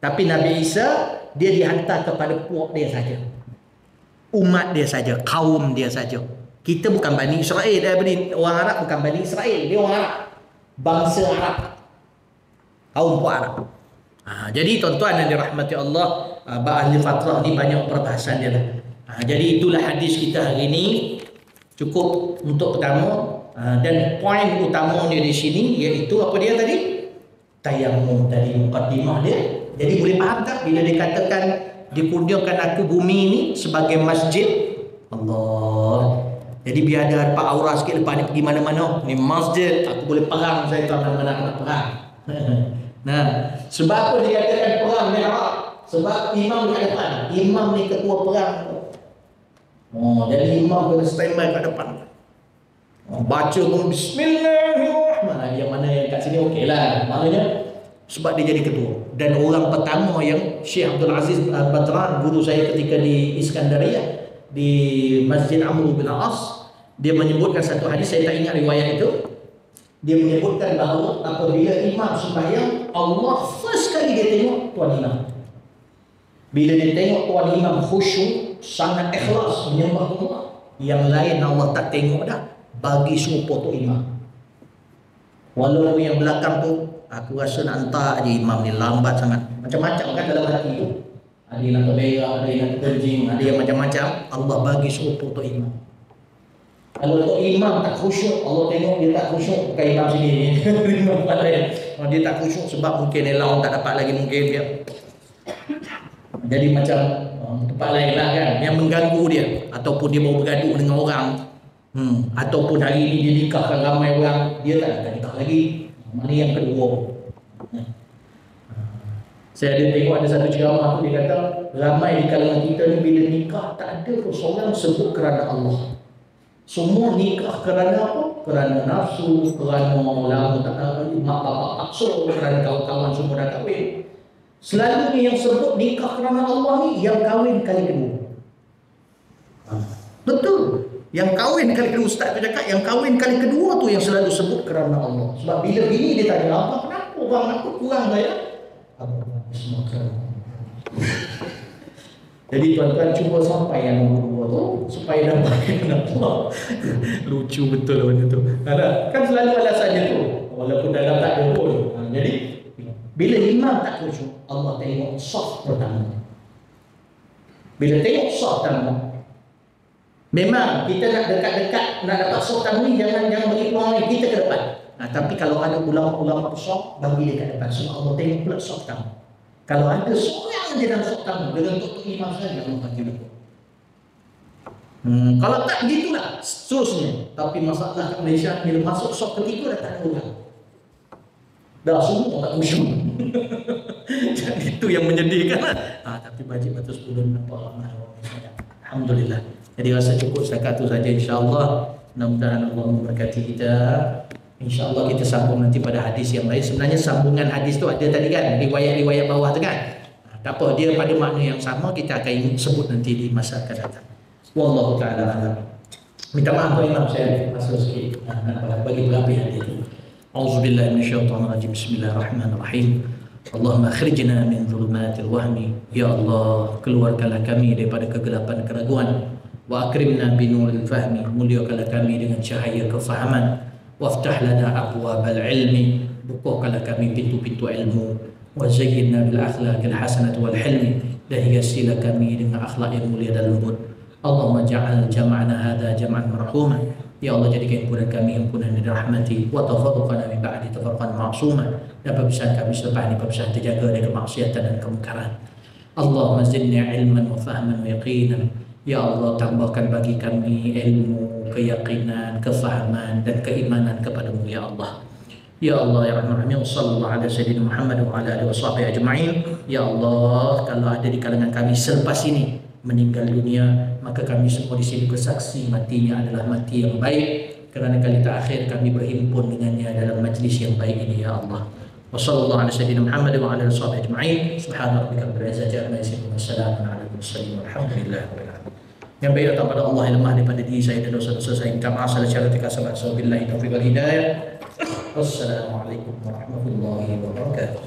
Tapi Nabi Isa dia dihantar kepada puak dia saja, umat dia saja, kaum dia saja. Kita bukan Bani Israel, orang Arab bukan Bani Israel, dia orang Arab, bangsa Arab, kaum puak Arab. Jadi tuan-tuan yang dirahmati Allah, ahli fatrah ni banyak perbahasan dia lah. Jadi itulah hadis kita hari ini. Cukup untuk pertama, dan poin utamanya di sini iaitu apa dia tadi? Tayammum tadi, mukaddimah dia. Jadi boleh faham tak bila dikatakan dikurniakan aku bumi ini sebagai masjid Allah. Jadi biar ada pak aura sikit lepas ni pergi mana-mana. Ni masjid, aku boleh perang saya tuan mana nak perang. Nah, sebab apa dia katakan perang ni Arab? Sebab imam di depan. Imam ni ketua perang. Jadi imam kena standby kat depan. Baca pun bismillahirrahmanirrahim. Yang mana yang kat sini okeylah. Maknanya sebab dia jadi ketua. Dan orang pertama yang Syekh Abdul Aziz Badran, guru saya ketika di Iskandariyah, di Masjid Amr bin As, dia menyebutkan satu hadis, saya tak ingat riwayat itu. Dia menyebutkan bahawa apabila imam sembahyang, Allah first kali dia tengok tuan imam. Bila dia tengok tuan imam khusyuk, sangat ikhlas menyembah Allah, yang lain Allah tak tengok dah, bagi serupa tu imam. Walaupun yang belakang tu aku rasa nak hantar je imam ni lambat sangat. Macam-macam kan dalam hati tu. Ada yang nak berak, ada yang nak kencing, ada yang macam-macam. Allah bagi serupa untuk imam. Kalau untuk imam tak khusyuk, Allah tengok dia tak khusyuk, bukan imam sini. Imam lain. Dia tak khusyuk sebab mungkin elang tak dapat lagi, mungkin dia. Jadi macam tempat lain lah kan, yang mengganggu dia. Ataupun dia mau bergaduh dengan orang. Ataupun hari ini dia nikahkan ramai orang, dia tak nak nikah lagi. Mana yang kedua? Saya ada tengok ada satu ceramah tu, dia kata ramai di kalangan kita ni bila nikah tak ada seorang sebut kerana Allah. Semua nikah kerana apa? Kerana nafsu, kerana lama tak mak bapak paksa, kerana kawan-kawan semua dah kahwin. Selalunya yang sebut nikah kerana Allah ni yang kahwin kali kedua. Betul. Yang kahwin kali kedua, Ustaz tu cakap yang kahwin kali kedua tu yang selalu sebut kerana Allah. Sebab bila bini dia tanya, apa kenapa orang aku kurang bayar? Jadi tuan-tuan cuba sampai yang nombor dua tu supaya dapat kenapa. Lucu betul benda tu. Kan selalu alasannya tu, walaupun dalam tak ada pun. Jadi bila imam tak khusyuk, Allah tengok saf pertama. Bila tengok saf pertama, memang kita nak dekat-dekat nak dapat saf pertama ni, jangan bagi peluang ni, kita ke depan. Tapi kalau ada ulama-ulama besar, bagi dia kat depan. Sebab Allah tengok pula saf pertama. Kalau ada seorang je dalam saf pertama, dengan untuk imam saja Allah bagi dia. Kalau tak begitulah seterusnya. Tapi masalah kat Malaysia bila masuk saf ketiga dah tak ada orang. Dah semua tak khusyuk. Jadi itu yang menyedihkan lah. Tapi wajib betul 10 nampak ramai orang. Alhamdulillah. Jadi rasa cukup setakat tu saja, insya-Allah. Mudah-mudahan Allah memberkati kita. InsyaAllah kita sambung nanti pada hadis yang lain. Sebenarnya sambungan hadis tu ada tadi kan, riwayat-riwayat bawah tu kan. Tak apa, dia pada makna yang sama, kita akan sebut nanti di masa akan datang. Wallahu ta'ala alam. Minta maaf Tuan Imam, saya masuk sikit bagi berhabis hadis itu. A'udzubillahi minasyaitonirrajim. Bismillahirrahmanirrahim. Allahumma akhrijna min dhulumatil wahmi. Ya Allah, keluarkanlah kami daripada kegelapan keraguan. wa akrimna binuril fahmi, muliakanlah kami dengan cahaya kefahaman, waftah lana abwabal ilmi, bukakanlah kami pintu-pintu ilmu, wa zayyinna bil akhlaqil hasanati wal hilmi, dan hiasilah kami dengan akhlak yang mulia dan lembut. Allahumma ja'al jama'ana hadha jam'an marhuma, ya Allah jadikan himpunan kami himpunan yang dirahmati, wa tafarruqana min ba'di tafarruqan ma'suma, dan perpisahan kami selepas ini perpisahan terjaga dari kemaksiatan dan kemungkaran. Allahumma zidni ilman wa fahman wa yaqinan, ya Allah tambahkan bagi kami ilmu, keyakinan, kefahaman dan keimanan kepadamu ya Allah. Ya Allah ya Rahman Rahim, sallallahu ala sayyidina Muhammad wa ala alihi washabihi ajma'in. Ya Allah, kalau ada di kalangan kami selepas ini meninggal dunia, maka kami semua di sini bersaksi matinya adalah mati yang baik, kerana kali terakhir kami berhimpun dengannya dalam majlis yang baik ini ya Allah. Wa sallallahu ala sayyidina Muhammad wa ala alihi washabihi ajma'in. Subhana rabbika rabbil izzati amma yasifun, wa salamun ala al-mursalin, walhamdulillahi rabbil alamin. Yang baik datang pada Allah yang lemah daripada diri saya dan dosa-dosa saya. Minta maaf salah cara tika sabat. Wabillahi taufiq wal hidayah. Wassalamualaikum warahmatullahi wabarakatuh.